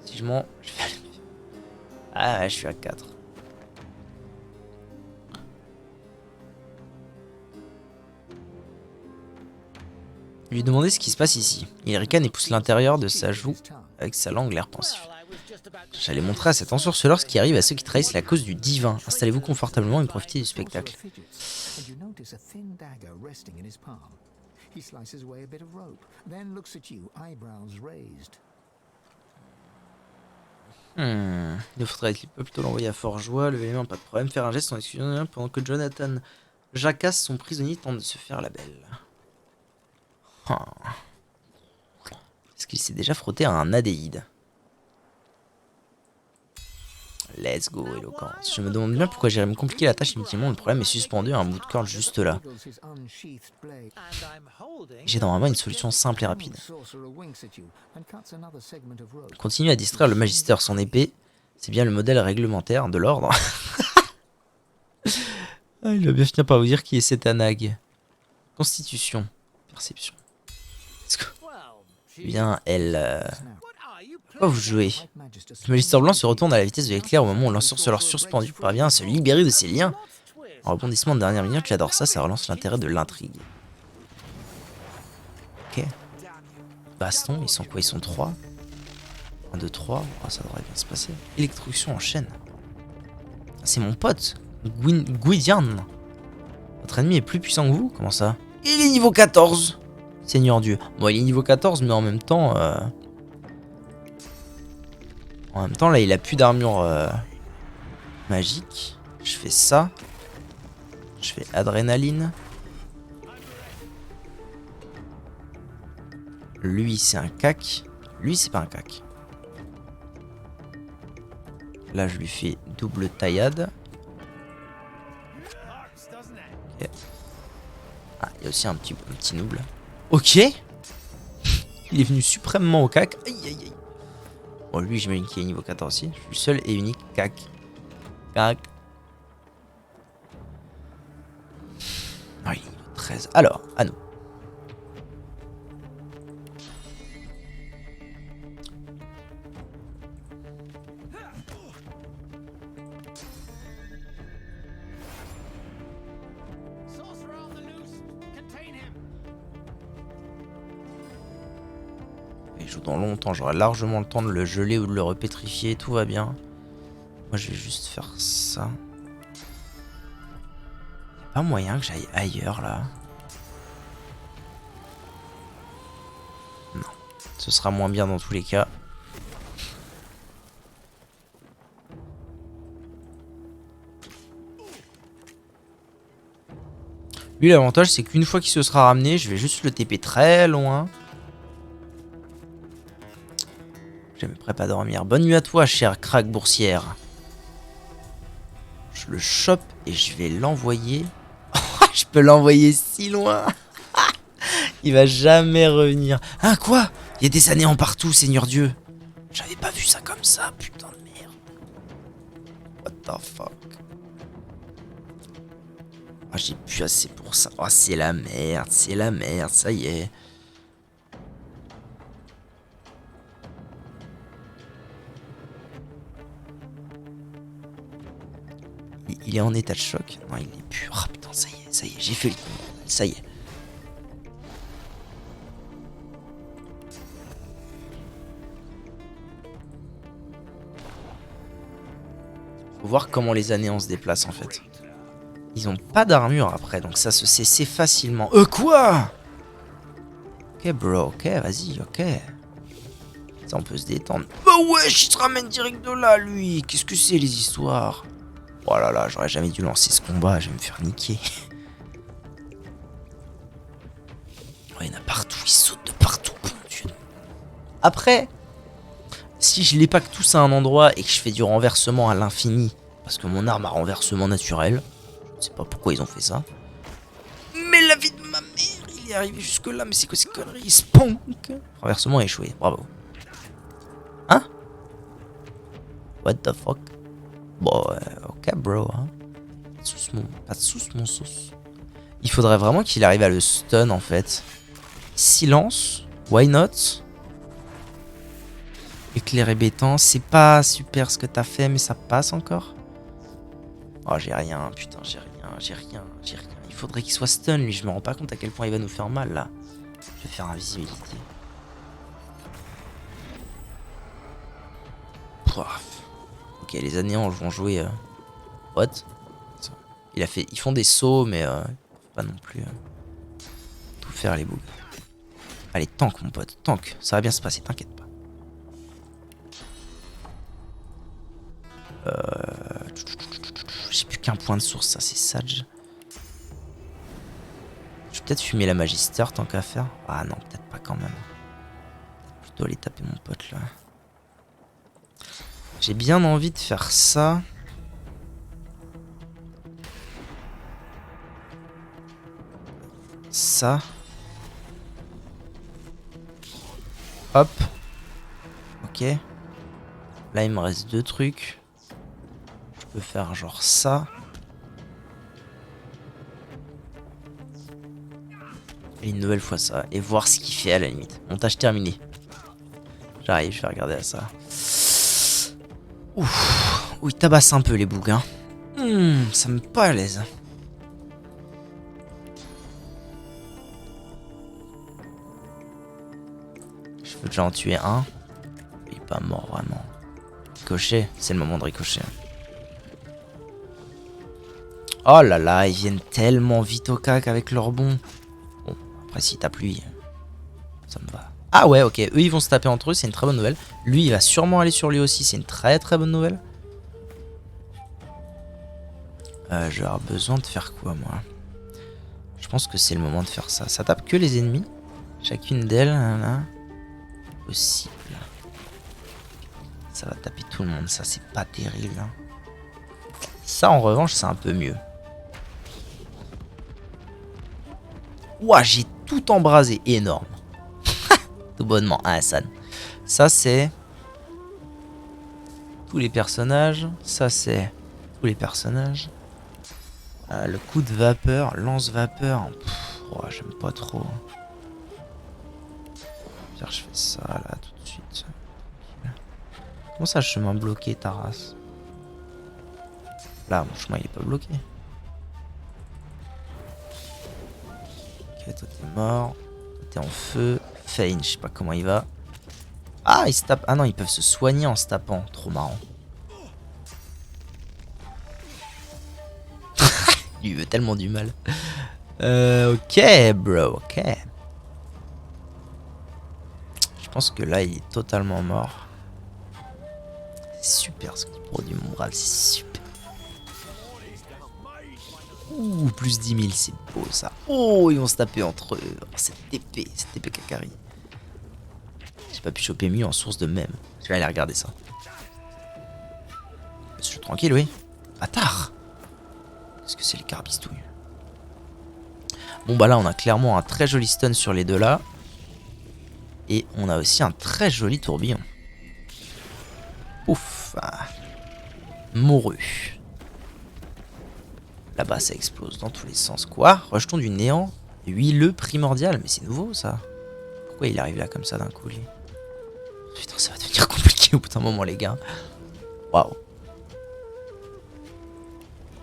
Si je mens, je vais aller... Ah ouais, je suis à 4. Lui demander ce qui se passe ici. Il ricane et pousse l'intérieur de sa joue avec sa langue l'air pensif. J'allais montrer à cet ensorceleur ce qui arrive à ceux qui trahissent la cause du divin. Installez-vous confortablement et profitez du spectacle. Il faudrait plutôt l'envoyer à Fort-Joie, lever les mains, pas de problème, faire un geste en excusant pendant que Jonathan jacasse son prisonnier tente de se faire la belle. Est-ce qu'il s'est déjà frotté à un adéide? Let's go, éloquence. Je me demande bien pourquoi j'irais me compliquer la tâche inutilement. Le problème est suspendu à un bout de corde juste là. J'ai dans ma main une solution simple et rapide. Continue à distraire le Magister. Son épée, c'est bien le modèle réglementaire de l'ordre. Il va bien finir par vous dire qui est cet Anag. Constitution. Perception. Bien, elle... Pourquoi vous jouez? Le Magister Blanc se retourne à la vitesse de l'éclair au moment où l'ensorceleur suspendu parvient à se libérer de ses liens. En rebondissement de dernière minute, j'adore ça, ça relance l'intérêt de l'intrigue. Ok. Baston, ils sont quoi? Ils sont 3. 1, 2, 3. Oh, ça devrait bien se passer. Électrocution en chaîne. C'est mon pote. Gwydian. Votre ennemi est plus puissant que vous? Comment ça? Il est niveau 14. Seigneur Dieu. Bon, il est niveau 14, mais en même temps... En même temps, là, il a plus d'armure magique. Je fais ça. Je fais adrénaline. Lui, c'est un cac. Lui, c'est pas un cac. Là, je lui fais double taillade. Okay. Ah, il y a aussi un petit noob là. Ok. Il est venu suprêmement au cac. Aïe, aïe, aïe. Bon, lui, j'imagine qu'il est niveau 14 aussi. Je suis le seul et unique cac. Cac. 13. Alors, à nous. Sorcerer on the loose! Contain him! Il joue dans longtemps, j'aurai largement le temps de le geler ou de le repétrifier, tout va bien. Moi je vais juste faire ça. Y'a pas moyen que j'aille ailleurs là. Non. Ce sera moins bien dans tous les cas. Lui l'avantage c'est qu'une fois qu'il se sera ramené, je vais juste le TP très loin. Je me prépare à dormir. Bonne nuit à toi, chère craque boursière. Je le chope et je vais l'envoyer. Je peux l'envoyer si loin. Il va jamais revenir. Ah quoi? Il y a des anéants partout, Seigneur Dieu. J'avais pas vu ça comme ça, putain de merde. What the fuck? Ah, j'ai plus assez pour ça. Oh, c'est la merde, ça y est. Il est en état de choc. Non, il est plus. Oh putain, ça y est, j'ai fait le coup. Ça y est. Faut voir comment les anéants se déplacent en fait. Ils ont pas d'armure après, donc ça se sait facilement. Quoi? Ok bro, ok, vas-y, ok. Ça on peut se détendre. Bah ouais, il se ramène direct de là lui. Qu'est-ce que c'est les histoires? Oh là là, j'aurais jamais dû lancer ce combat, je vais me faire niquer. Oh, il y en a partout, ils sautent de partout, bon Dieu. Après, si je les pack tous à un endroit et que je fais du renversement à l'infini, parce que mon arme a renversement naturel, je sais pas pourquoi ils ont fait ça. Mais la vie de ma mère, il est arrivé jusque là, mais c'est quoi ces conneries? Sponk. Renversement échoué, bravo. Hein? What the fuck? Bon, ok bro, hein. Pas de sauce mon sauce. Il faudrait vraiment qu'il arrive à le stun en fait. Silence, why not? Éclairé béton, c'est pas super ce que t'as fait mais ça passe encore. Oh j'ai rien, putain j'ai rien. Il faudrait qu'il soit stun lui, je me rends pas compte à quel point il va nous faire mal là. Je vais faire invisibilité. Pouaf. Ok, les anéants vont jouer. What? Ils font des sauts, mais pas non plus tout faire les bougs. Allez, tank mon pote, tank. Ça va bien se passer, t'inquiète pas. J'ai plus qu'un point de source, ça c'est sage. Je vais peut-être fumer la magister tant qu'à faire. Ah non, peut-être pas quand même. Plutôt aller taper mon pote là. J'ai bien envie de faire ça. Ça. Hop. Ok. Là, il me reste 2 trucs. Je peux faire genre ça. Et une nouvelle fois ça. Et voir ce qu'il fait à la limite. Montage terminé. J'arrive, je vais regarder à ça. Ouf. Oui, tabasse un peu les bougs, hein. Ça me met pas à l'aise. Je peux déjà en tuer un. Il est pas mort vraiment. Ricochet, c'est le moment de ricocher. Oh là là, ils viennent tellement vite au cac avec leur bon. Bon, après s'il tape lui, ça me va. Ah ouais, ok, eux ils vont se taper entre eux, c'est une très bonne nouvelle. Lui il va sûrement aller sur lui aussi, c'est une très très bonne nouvelle. Je vais avoir besoin de faire quoi moi? Je pense que c'est le moment de faire ça. Ça tape que les ennemis. Chacune d'elles, là. Possible. Ça va taper tout le monde, ça c'est pas terrible. Hein. Ça en revanche c'est un peu mieux. Ouah, j'ai tout embrasé, énorme. Tout bonnement, ah Hassan. Ça c'est tous les personnages. Ça c'est tous les personnages. Le coup de vapeur, lance-vapeur. Oh, j'aime pas trop. Pire, je fais ça là tout de suite. Comment ça, chemin bloqué, ta race? Là, mon chemin il est pas bloqué. Ok, toi t'es mort. Toi t'es en feu. Fane, je sais pas comment il va. Ah, ils se tapent. Ah non, ils peuvent se soigner en se tapant. Trop marrant. Il lui veut tellement du mal. Ok, bro, ok. Je pense que là, il est totalement mort. C'est super ce qu'il produit, mon brave, c'est super. Ouh, plus 10 000, c'est beau ça. Oh, ils vont se taper entre eux. Oh, cette épée Kakari. J'ai pas pu choper mieux en source de même. Je vais aller regarder ça. Je suis tranquille, oui. Bâtard. Qu'est-ce que c'est les carbistouilles? Bon bah là on a clairement un très joli stun sur les deux là. Et on a aussi un très joli tourbillon. Ouf. Mouru. Là-bas ça explose dans tous les sens. Quoi? Rejetons du néant. Huileux primordial. Mais c'est nouveau ça. Pourquoi il arrive là comme ça d'un coup lui? Putain ça va devenir compliqué au bout d'un moment les gars. Waouh.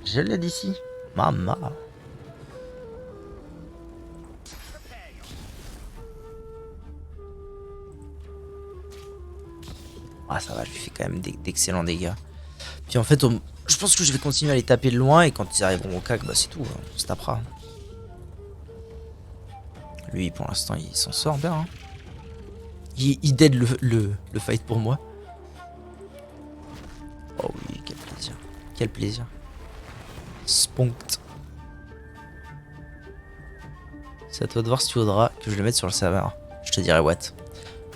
Je l'ai d'ici. Mama. Ah ça va, je lui fais quand même d'excellents dégâts. Puis en fait, je pense que je vais continuer à les taper de loin et quand ils arriveront au cac, bah c'est tout, hein, on se tapera. Lui pour l'instant il s'en sort bien. Hein. Il dead le fight pour moi. Oh oui, quel plaisir. Quel plaisir. Spunkt. C'est à toi de voir si tu voudras que je le mette sur le serveur. Je te dirai what.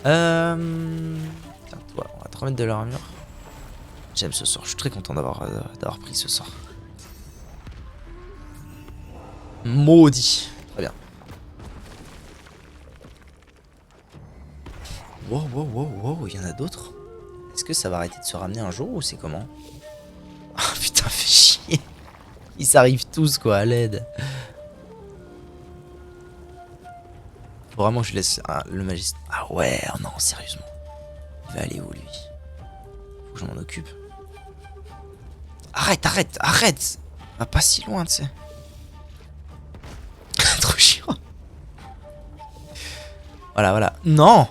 Tiens, toi, on va te remettre de l'armure. J'aime ce sort, je suis très content d'avoir pris ce sort. Maudit. Très bien. Wow, wow, wow, wow, il y en a d'autres. Est-ce que ça va arrêter de se ramener un jour ou c'est comment? Ah putain, fais chier. Ils s'arrivent tous quoi, à l'aide. Faut vraiment que je laisse le magistrat. Ah ouais, oh non, sérieusement. Il va aller où lui? Faut que je m'en occupe. Arrête, arrête, arrête. Va pas si loin, tu sais. Trop chiant. Voilà, voilà. Non.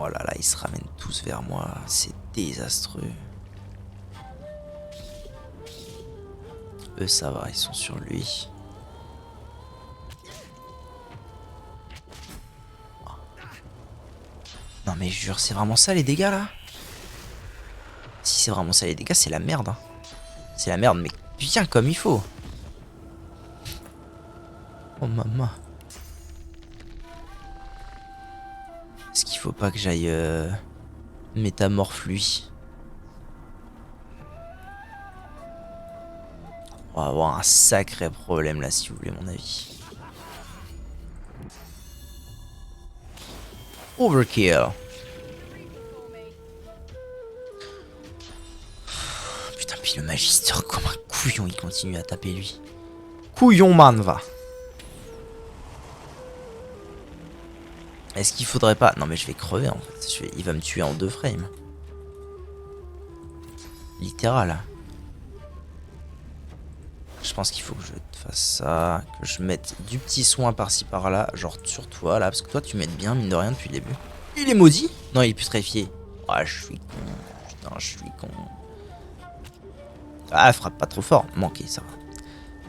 Oh là là, ils se ramènent tous vers moi. C'est désastreux. Eux, ça va, ils sont sur lui. Non mais jure, c'est vraiment ça les dégâts là? Si c'est vraiment ça les dégâts, c'est la merde. Hein. C'est la merde, mais bien comme il faut. Oh maman. Est-ce qu'il faut pas que j'aille métamorphe lui? On va avoir un sacré problème là si vous voulez mon avis. Overkill. Putain, puis le magister comme un couillon, il continue à taper lui. Couillon man va. Est-ce qu'il faudrait pas... Non mais je vais crever en fait. Il va me tuer en 2 frames. Littéral. Je pense qu'il faut que je fasse ça, que je mette du petit soin par-ci par-là, genre sur toi là, parce que toi tu m'aides bien mine de rien depuis le début. Il est maudit? Non, il est putréfié. Ah, je suis con. Putain, je suis con. Ah, frappe pas trop fort. Manqué, ça va.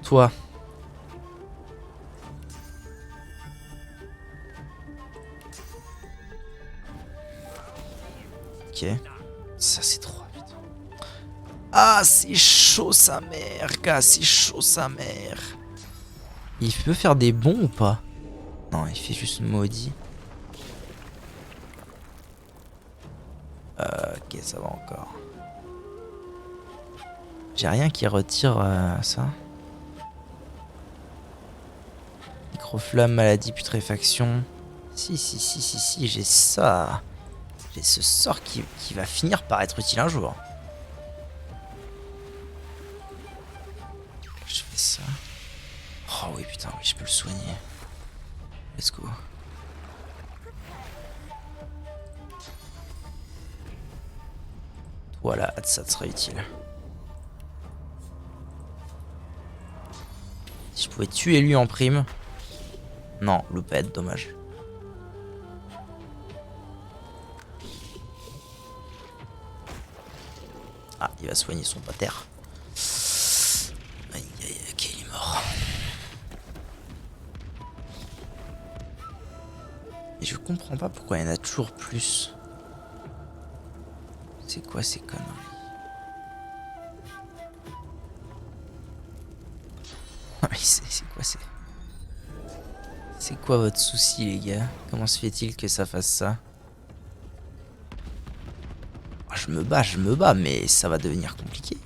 Toi. Ok. Ça c'est trop. Ah, c'est chaud sa mère, gars, c'est chaud sa mère. Il peut faire des bons ou pas? Non, il fait juste maudit. Ok, ça va encore. J'ai rien qui retire ça. Microflamme, maladie, putréfaction. Si, j'ai ça. J'ai ce sort qui va finir par être utile un jour. peux le soigner. Let's go. Voilà, ça te sera utile. Si je pouvais tuer lui en prime. Non, loupette, dommage. Ah, il va soigner son pater. Aïe aïe, ok, il est mort. Et je comprends pas pourquoi il y en a toujours plus. C'est quoi ces conneries? Mais c'est quoi c'est quoi votre souci les gars? Comment se fait-il que ça fasse ça? Ah, je me bats, mais ça va devenir compliqué.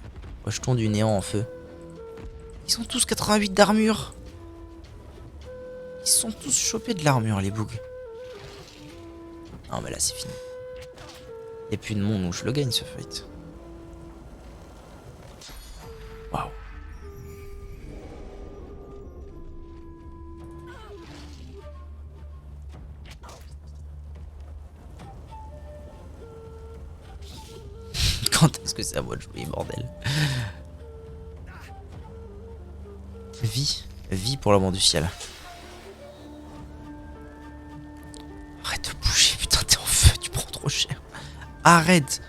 Rejetons du néant en feu. Ils ont tous 88 d'armure. Ils sont tous chopés de l'armure les bougs. Non mais là c'est fini. Il n'y a plus de monde où je le gagne ce fight. Waouh. Quand est-ce que c'est à moi de jouer, bordel? Vie pour l'amour du ciel. Arrête de bouger, putain, t'es en feu, tu prends trop cher. Arrête.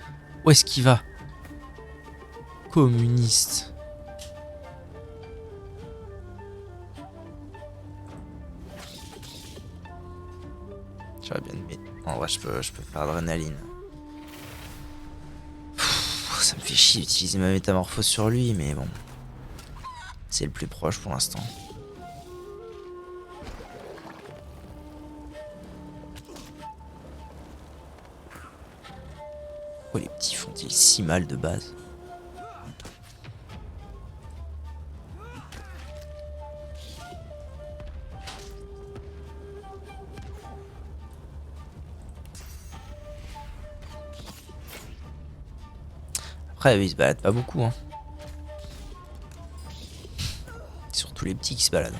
Où est-ce qu'il va? Communiste. J'aurais bien aimé. En vrai, je peux faire adrénaline. Ça me fait chier d'utiliser ma métamorphose sur lui, mais bon. C'est le plus proche pour l'instant. Pourquoi les petits font-ils si mal de base? Après, ils se baladent pas beaucoup, hein. C'est surtout les petits qui se baladent.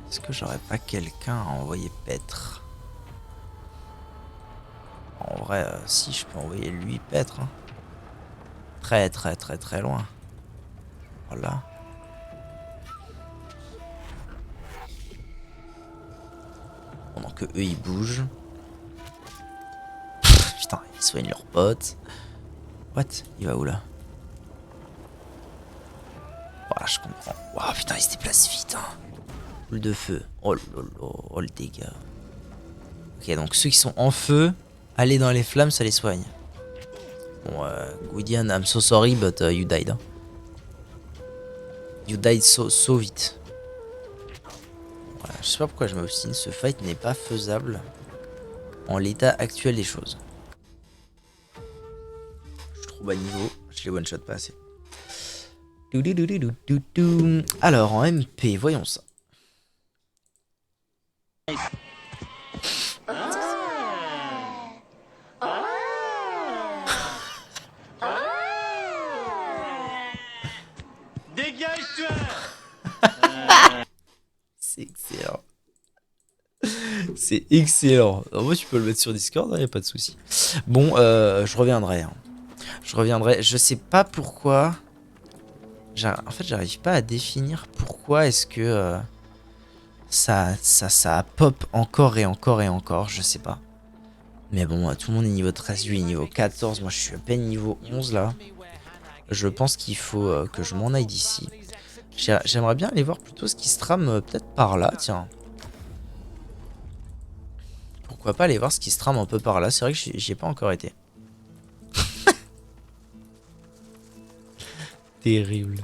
Est-ce que j'aurais pas quelqu'un à envoyer paître? En vrai, si, je peux envoyer lui paître. Hein. Très loin. Voilà. Pendant que eux ils bougent. Putain, ils soignent leurs potes. What? Il va où là? Ouah, je comprends. Ouah, putain, il se déplace vite. Hein. Boule de feu. Oh lolo, oh le dégât. Ok, donc ceux qui sont en feu, aller dans les flammes, ça les soigne. Bon, Gwydion, I'm so sorry, but you died. Hein. You died so vite. Voilà, je sais pas pourquoi je m'obstine, ce fight n'est pas faisable en l'état actuel des choses. Je suis trop bas niveau, je les one shot pas assez. Alors en MP, voyons ça. Dégage-toi! C'est excellent. C'est excellent. En vrai, tu peux le mettre sur Discord, y a pas de souci. Bon, je reviendrai. Hein. Je reviendrai. Je sais pas pourquoi. En fait, j'arrive pas à définir pourquoi est-ce que ça pop encore et encore et encore. Je sais pas. Mais bon, tout le monde est niveau 13, lui est niveau 14. Moi, je suis à peine niveau 11 là. Je pense qu'il faut que je m'en aille d'ici. J'aimerais bien aller voir plutôt ce qui se trame peut-être par là, tiens. Pourquoi pas aller voir ce qui se trame un peu par là. C'est vrai que j'y ai pas encore été. Terrible.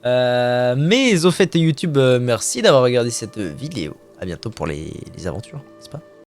Mais au fait YouTube, merci d'avoir regardé cette vidéo. À bientôt pour les aventures, n'est-ce pas?